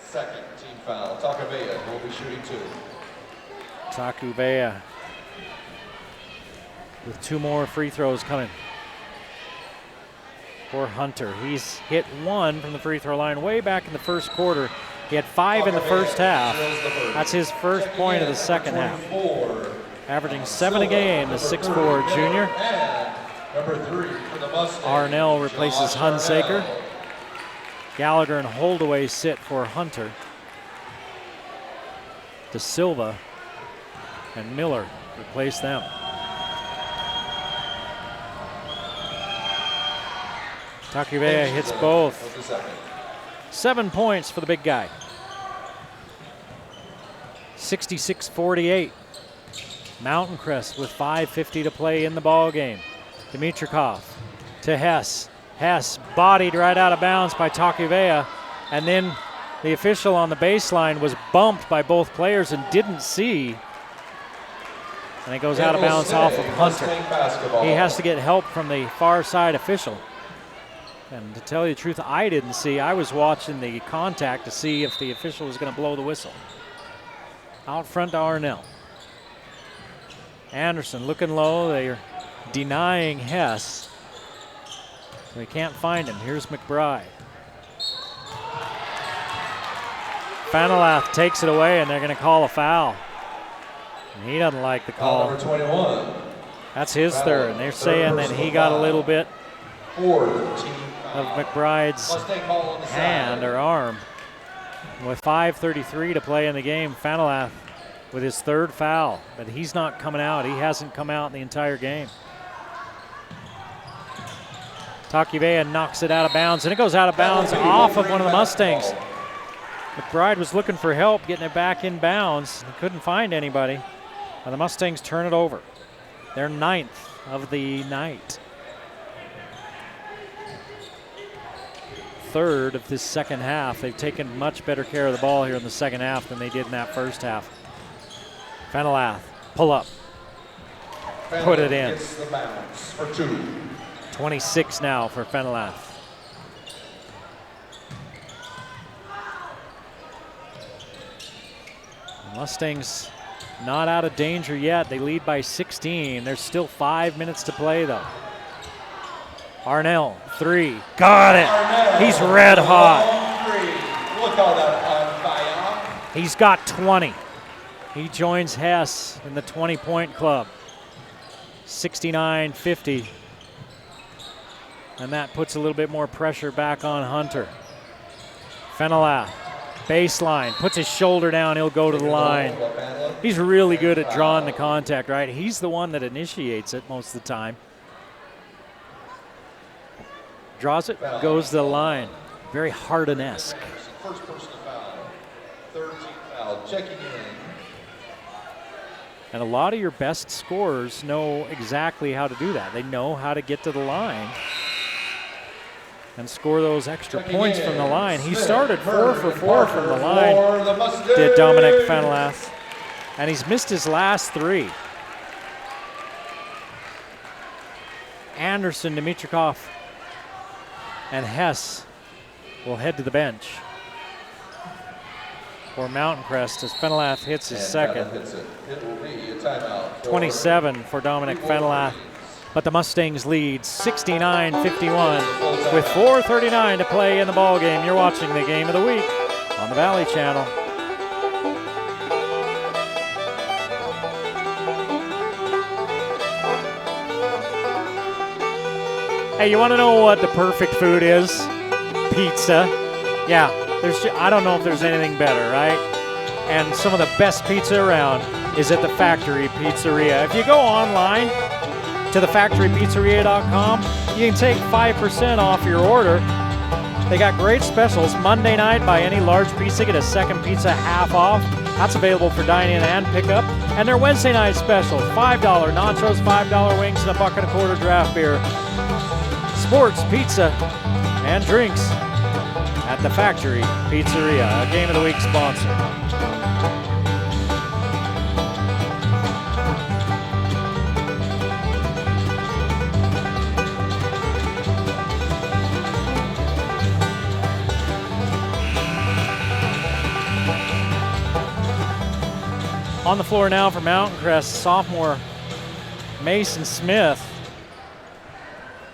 Second team foul. Takiavea will be shooting 2. Takiavea with 2 more free throws coming for Hunter. He's hit 1 from the free throw line way back in the first quarter. He had 5 in the first half. That's his first point of the second half. Averaging 7 a game, the 6'4" junior. Arnell replaces Hunsaker. Gallagher and Holdaway sit for Hunter. De Silva and Miller replace them. Takiavea hits both. 7 points for the big guy. 66-48. Mountain Crest with 5:50 to play in the ball game. Dimitrikov to Hess. Hess bodied right out of bounds by Takiavea, and then the official on the baseline was bumped by both players and didn't see. And it goes out of bounds off of Hunter. He has to get help from the far side official. And to tell you the truth, I didn't see. I was watching the contact to see if the official was going to blow the whistle. Out front to Arnell. Anderson looking low. They're denying Hess. So they can't find him. Here's McBride. Fenelath takes it away, and they're going to call a foul. And he doesn't like the call. Number 21. That's his third, and they're saying that he got a little bit of McBride's hand or arm. With 5:33 to play in the game, Fenelath with his third foul, but he's not coming out. He hasn't come out in the entire game. Takivea knocks it out of bounds, and it goes out of bounds off of one of the Mustangs. McBride was looking for help getting it back in bounds. He couldn't find anybody. And the Mustangs turn it over. They're 9th of the night. 3rd of this second half. They've taken much better care of the ball here in the second half than they did in that first half. Fenelath, pull up. Put it in. The bounce for 2. 26 now for Fenelath. Mustangs not out of danger yet. They lead by 16. There's still 5 minutes to play, though. Arnell, 3. Got it. Arnell, he's red hot. Look how that on fire. He's got 20. He joins Hess in the 20-point club. 69-50. And that puts a little bit more pressure back on Hunter. Fenelath, baseline, puts his shoulder down, he'll go to the line. He's really good at drawing the contact, right? He's the one that initiates it most of the time. Draws it, goes to the line. Very Harden-esque. First person to foul. 13th foul. Checking in. And a lot of your best scorers know exactly how to do that. They know how to get to the line and score those extra points from the line. He started 4 for 4 from the line, did Dominic Fenelath, and he's missed his last 3. Anderson, Dimitrikov, and Hess will head to the bench for Mountain Crest as Fenelath hits his second. It will be a timeout. 27 for Dominic Fenelath. But the Mustangs lead 69-51 with 4:39 to play in the ball game. You're watching the game of the week on the Valley Channel. Hey, you want to know what the perfect food is? Pizza. Yeah, I don't know if there's anything better, right? And some of the best pizza around is at the Factory Pizzeria. If you go online to thefactorypizzeria.com, you can take 5% off your order. They got great specials. Monday night, buy any large pizza, get a second pizza half off. That's available for dine-in and pickup. And their Wednesday night specials, $5 nachos, $5 wings, and a $1.25 draft beer. Sports, pizza, and drinks at the Factory Pizzeria, a Game of the Week sponsor. On the floor now for Mountain Crest, sophomore Mason Smith.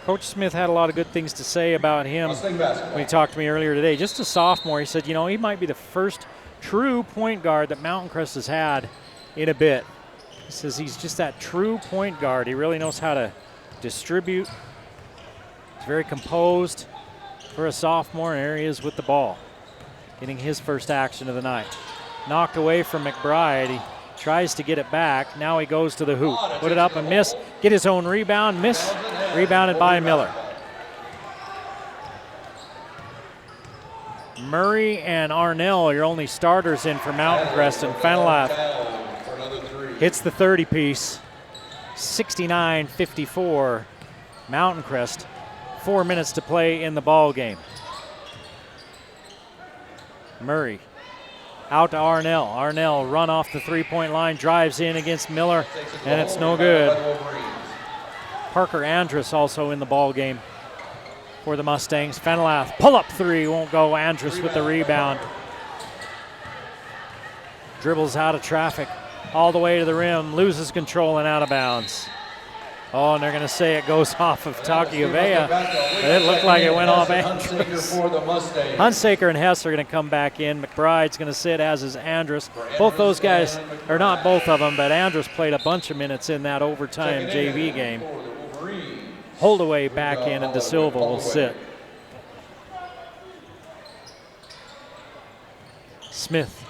Coach Smith had a lot of good things to say about him when he talked to me earlier today. Just a sophomore, he said, you know, he might be the first true point guard that Mountain Crest has had in a bit. He says he's just that true point guard. He really knows how to distribute. He's very composed for a sophomore in areas with the ball. Getting his first action of the night. Knocked away from McBride. He tries to get it back. Now he goes to the hoop. Put it up and miss. Get his own rebound. Miss. Rebounded by Miller. Murray and Arnell are your only starters in for Mountain Crest, and Fenelath hits the 30-piece. 69-54. Mountain Crest. 4 minutes to play in the ball game. Murray out to Arnell. Arnell run off the three-point line, drives in against Miller, and it's no good. Parker Andrus also in the ball game for the Mustangs. Fenelath, pull-up three, won't go. Andrus with the rebound. Dribbles out of traffic all the way to the rim, loses control and out of bounds. Oh, and they're going to say it goes off of Takiavea. It looked like it went off Andrus. Hunsaker and Hess are going to come back in. McBride's going to sit, as is Andrus. Both those guys, or not both of them, but Andrus played a bunch of minutes in that overtime JV game. Holdaway back in, and De Silva will sit. Smith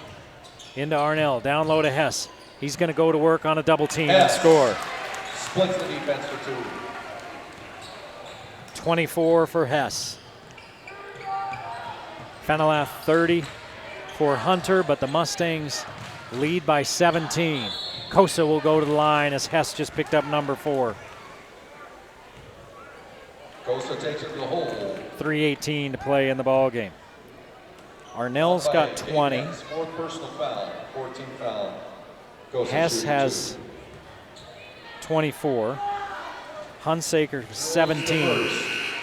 into Arnell, down low to Hess. He's going to go to work on a double team and score. Splits the defense for 2. 24 for Hess. Fenelath 30 for Hunter, but the Mustangs lead by 17. Kosa will go to the line as Hess just picked up number 4. Kosa takes it to the hole. 3:18 to play in the ball game. Arnell's got 20. 4th personal foul, 14 foul. Kosa Hess has 24. Hunsaker 17.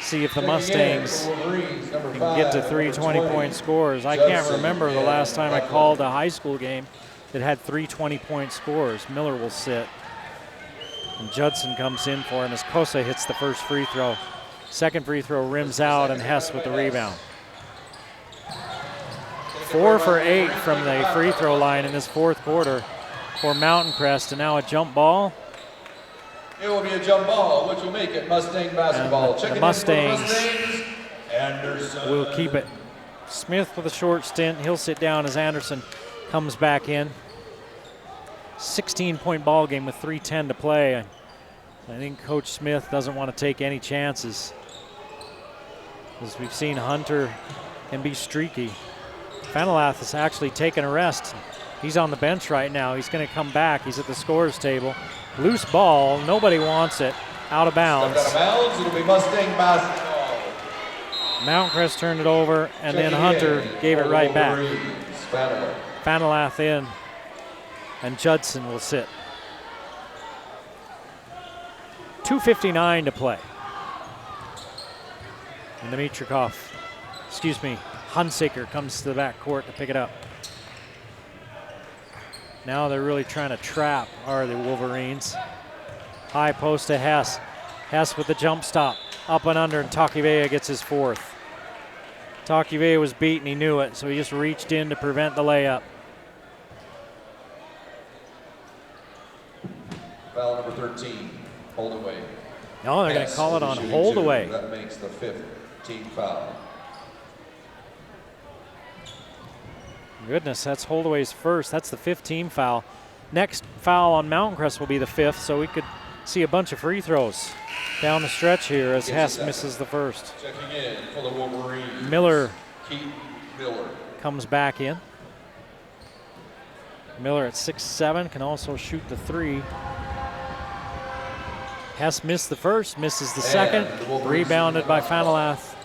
See if the Mustangs can get to 3 20-point scores. I can't remember the last time I called a high school game that had 3 20-point scores. Miller will sit. And Judson comes in for him as Kosa hits the first free throw. Second free throw rims out, and Hess with the rebound. 4 for 8 from the free throw line in this 4th quarter for Mountain Crest, and now a jump ball. It will be a jump ball, which will make it Mustang basketball. The Mustangs will keep it. Smith with a short stint. He'll sit down as Anderson comes back in. 16-point ball game with 3:10 to play. I think Coach Smith doesn't want to take any chances. As we've seen, Hunter can be streaky. Fenelath has actually taken a rest. He's on the bench right now. He's going to come back. He's at the scorer's table. Loose ball. Nobody wants it. Out of bounds. Out of bounds. It'll be Mustang basketball. Mountain Crest turned it over, and then Hunter gave it right back. Fenelath in, and Judson will sit. 2:59 to play. And Hunsaker comes to the back court to pick it up. Now they're really trying to trap, are the Wolverines. High post to Hess. Hess with the jump stop. Up and under, and Takiavea gets his 4th. Takiavea was beaten, he knew it, so he just reached in to prevent the layup. Foul number 13, Holdaway. No, they're going to call it on Holdaway. That makes the 5th team foul. Goodness, that's Holdaway's first. That's the 15 foul. Next foul on Mountain Crest will be the 5th, so we could see a bunch of free throws down the stretch here as Hess misses the first. Checking in for the Wolverines. Miller Miller comes back in. Miller at 6'7", can also shoot the 3. Hess missed the first, misses the second. Rebounded by Fenelath.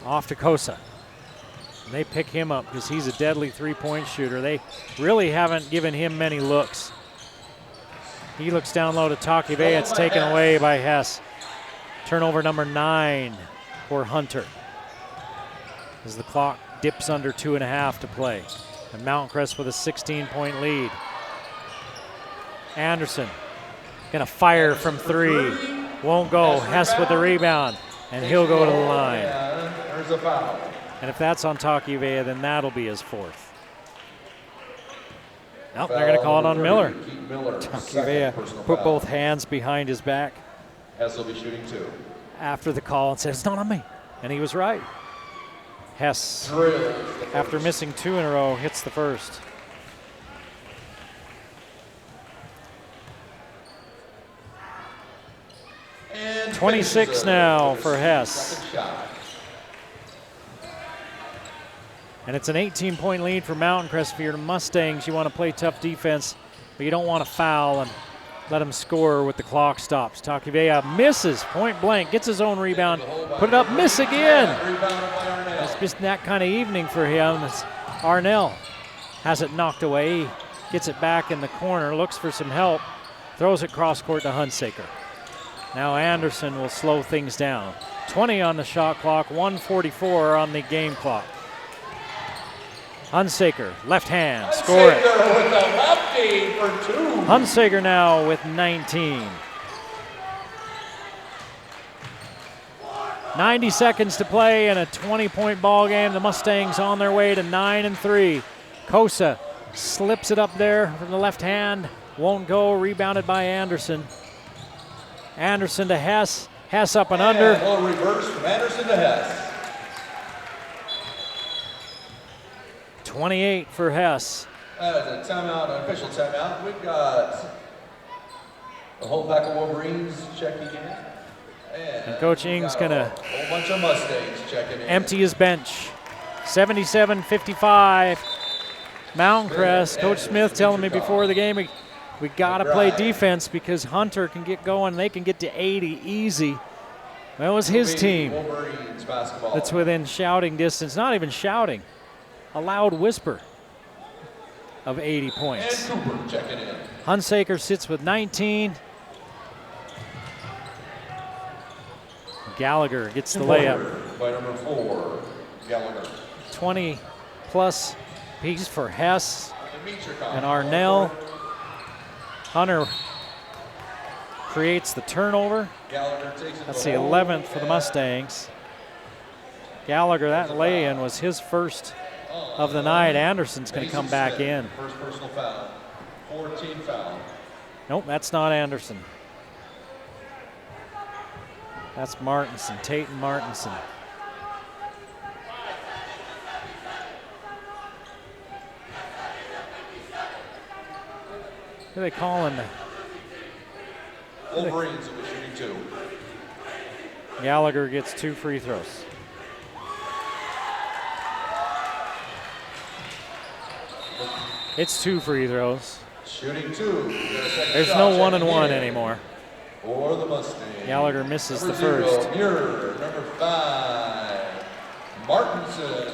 Off to Kosa. And they pick him up because he's a deadly 3-point shooter. They really haven't given him many looks. He looks down low to Takiavea. It's taken away by Hess. Turnover number 9 for Hunter. As the clock dips under 2.5 to play. And Mountain Crest with a 16-point lead. Anderson gonna fire from 3. Won't go. Hess with the rebound. And he'll go to the line. There's a foul. And if that's on Takiavea, then that'll be his 4th. Nope, they're going to call it on Miller. Takiavea put both hands behind his back. Hess will be shooting 2. After the call and said, it's not on me. And he was right. Hess, after missing 2 in a row, hits the first. And 26 now for Hess. And it's an 18-point lead for Mountain Crest. If you're the Mustangs, you want to play tough defense, but you don't want to foul and let them score with the clock stops. Takiavea misses point blank, gets his own rebound, put it up, miss again. It's just that kind of evening for him. As Arnell has it knocked away, gets it back in the corner, looks for some help, throws it cross court to Hunsaker. Now Anderson will slow things down. 20 on the shot clock, 1:44 on the game clock. Hunsaker, left hand, score it. With the lefty for 2. Hunsaker now with 19. 90 seconds to play in a 20-point ball game. The Mustangs on their way to 9-3. Kosa slips it up there from the left hand. Won't go. Rebounded by Anderson. Anderson to Hess. Hess up and under. A little reverse from Anderson to Hess. 28 for Hess. That is a timeout, an official timeout. We've got the whole pack of Wolverines checking in. And Coach Ing's going to whole bunch of Mustangs checking in. empty his bench. 77-55. Mountain Crest. Coach Smith telling me before the game, we got to play defense because Hunter can get going. They can get to 80 easy. That was his team that's within shouting distance. Not even shouting. A loud whisper of 80 points. And Cooper checking in. Hunsaker sits with 19. Gallagher gets the layup. By number 4, Gallagher. 20-plus piece for Hess and Arnell. Hunter creates the turnover. That's the 11th for the Mustangs. Gallagher, that lay-in was his first of the night. Anderson's going to come back in. First personal foul. 14 foul. Nope, that's not Anderson. That's Martinson, Tate and Martinson. Who are they calling? Wolverines will be shooting 2. Gallagher gets 2 free throws. It's 2 free throws. Shooting 2. There's no 1-and-1 anymore. For the Mustangs. Gallagher misses the Number 0, first. Muir. Number 5, Martinson.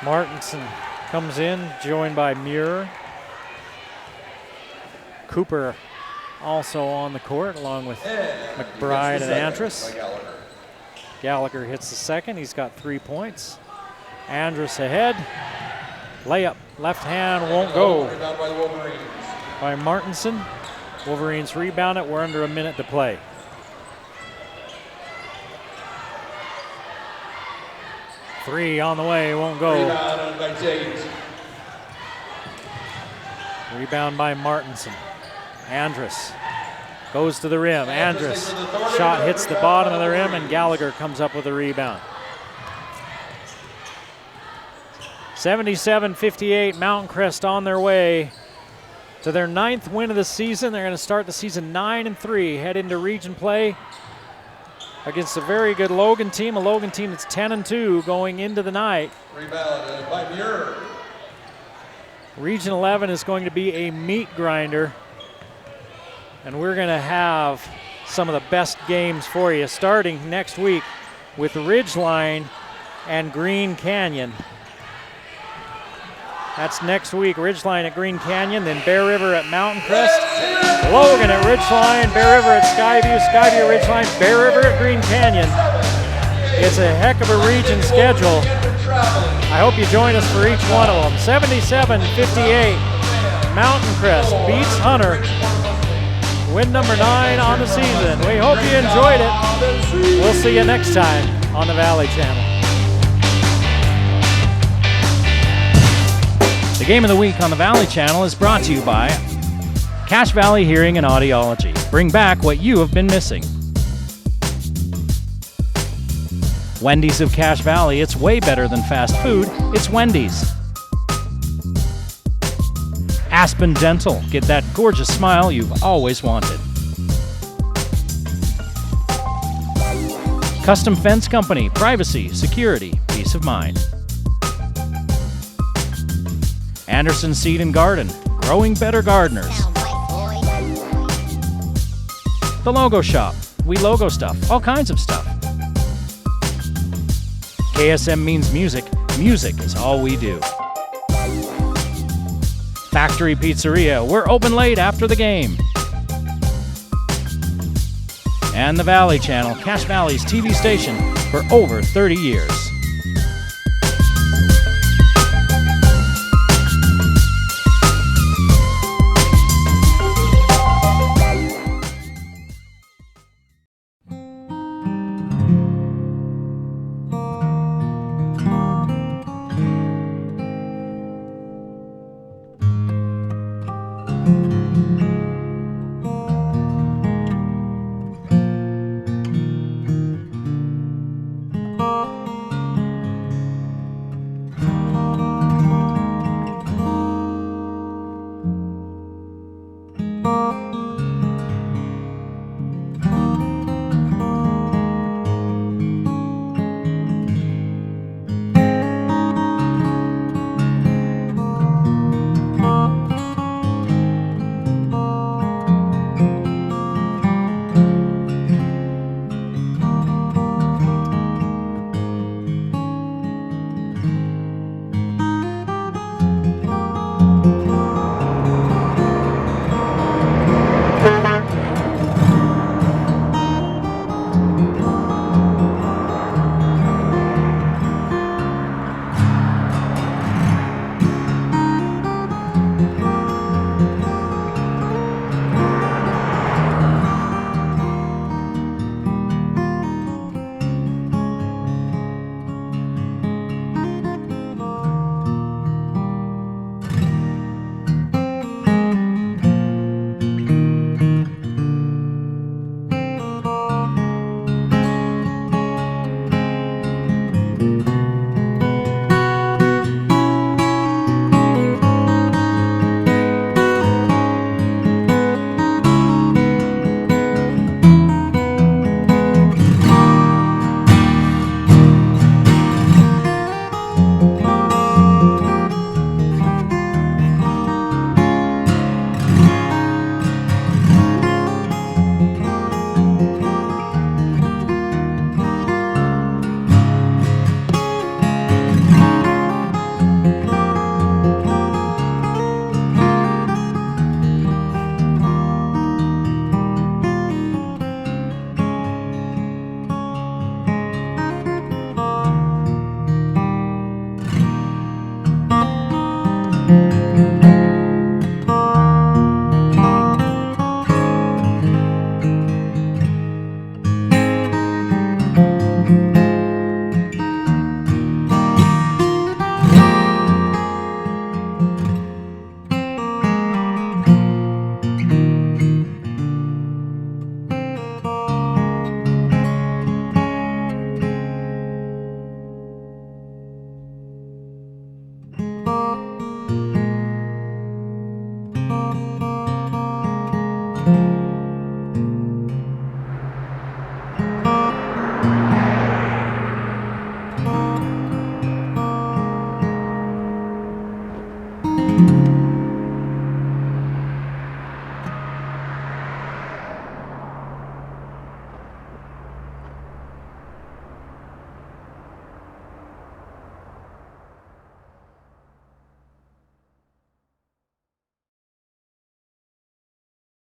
Martinson comes in, joined by Muir. Cooper also on the court, along with McBride and Andrus. Gallagher hits the second. He's got 3 points. Andrus ahead. Layup, left hand, won't go. Rebound by the Wolverines. By Martinson. Wolverines rebound it. We're under a minute to play. Three on the way, won't go. Rebound by Tate. Rebound by Martinson. Andrus goes to the rim. Andrus shot hits the bottom of the rim, and Gallagher comes up with a rebound. 77-58, Mountain Crest on their way to their 9th win of the season. They're going to start the season 9-3, head into region play against a very good Logan team, a Logan team that's 10-2 going into the night. Rebound by Muir. Region 11 is going to be a meat grinder, and we're going to have some of the best games for you starting next week with Ridgeline and Green Canyon. That's next week, Ridgeline at Green Canyon, then Bear River at Mountain Crest, Logan at Ridgeline, Bear River at Skyview, Skyview at Ridgeline, Bear River at Green Canyon. It's a heck of a region schedule. I hope you join us for each one of them. 77-58, Mountain Crest beats Hunter. Win number 9 on the season. We hope you enjoyed it. We'll see you next time on the Valley Channel. The Game of the Week on the Valley Channel is brought to you by Cache Valley Hearing and Audiology. Bring back what you have been missing. Wendy's of Cache Valley. It's way better than fast food. It's Wendy's. Aspen Dental. Get that gorgeous smile you've always wanted. Custom Fence Company. Privacy, security, peace of mind. Anderson Seed and Garden, growing better gardeners. The Logo Shop, we logo stuff, all kinds of stuff. KSM means music, music is all we do. Factory Pizzeria, we're open late after the game. And the Valley Channel, Cache Valley's TV station for over 30 years.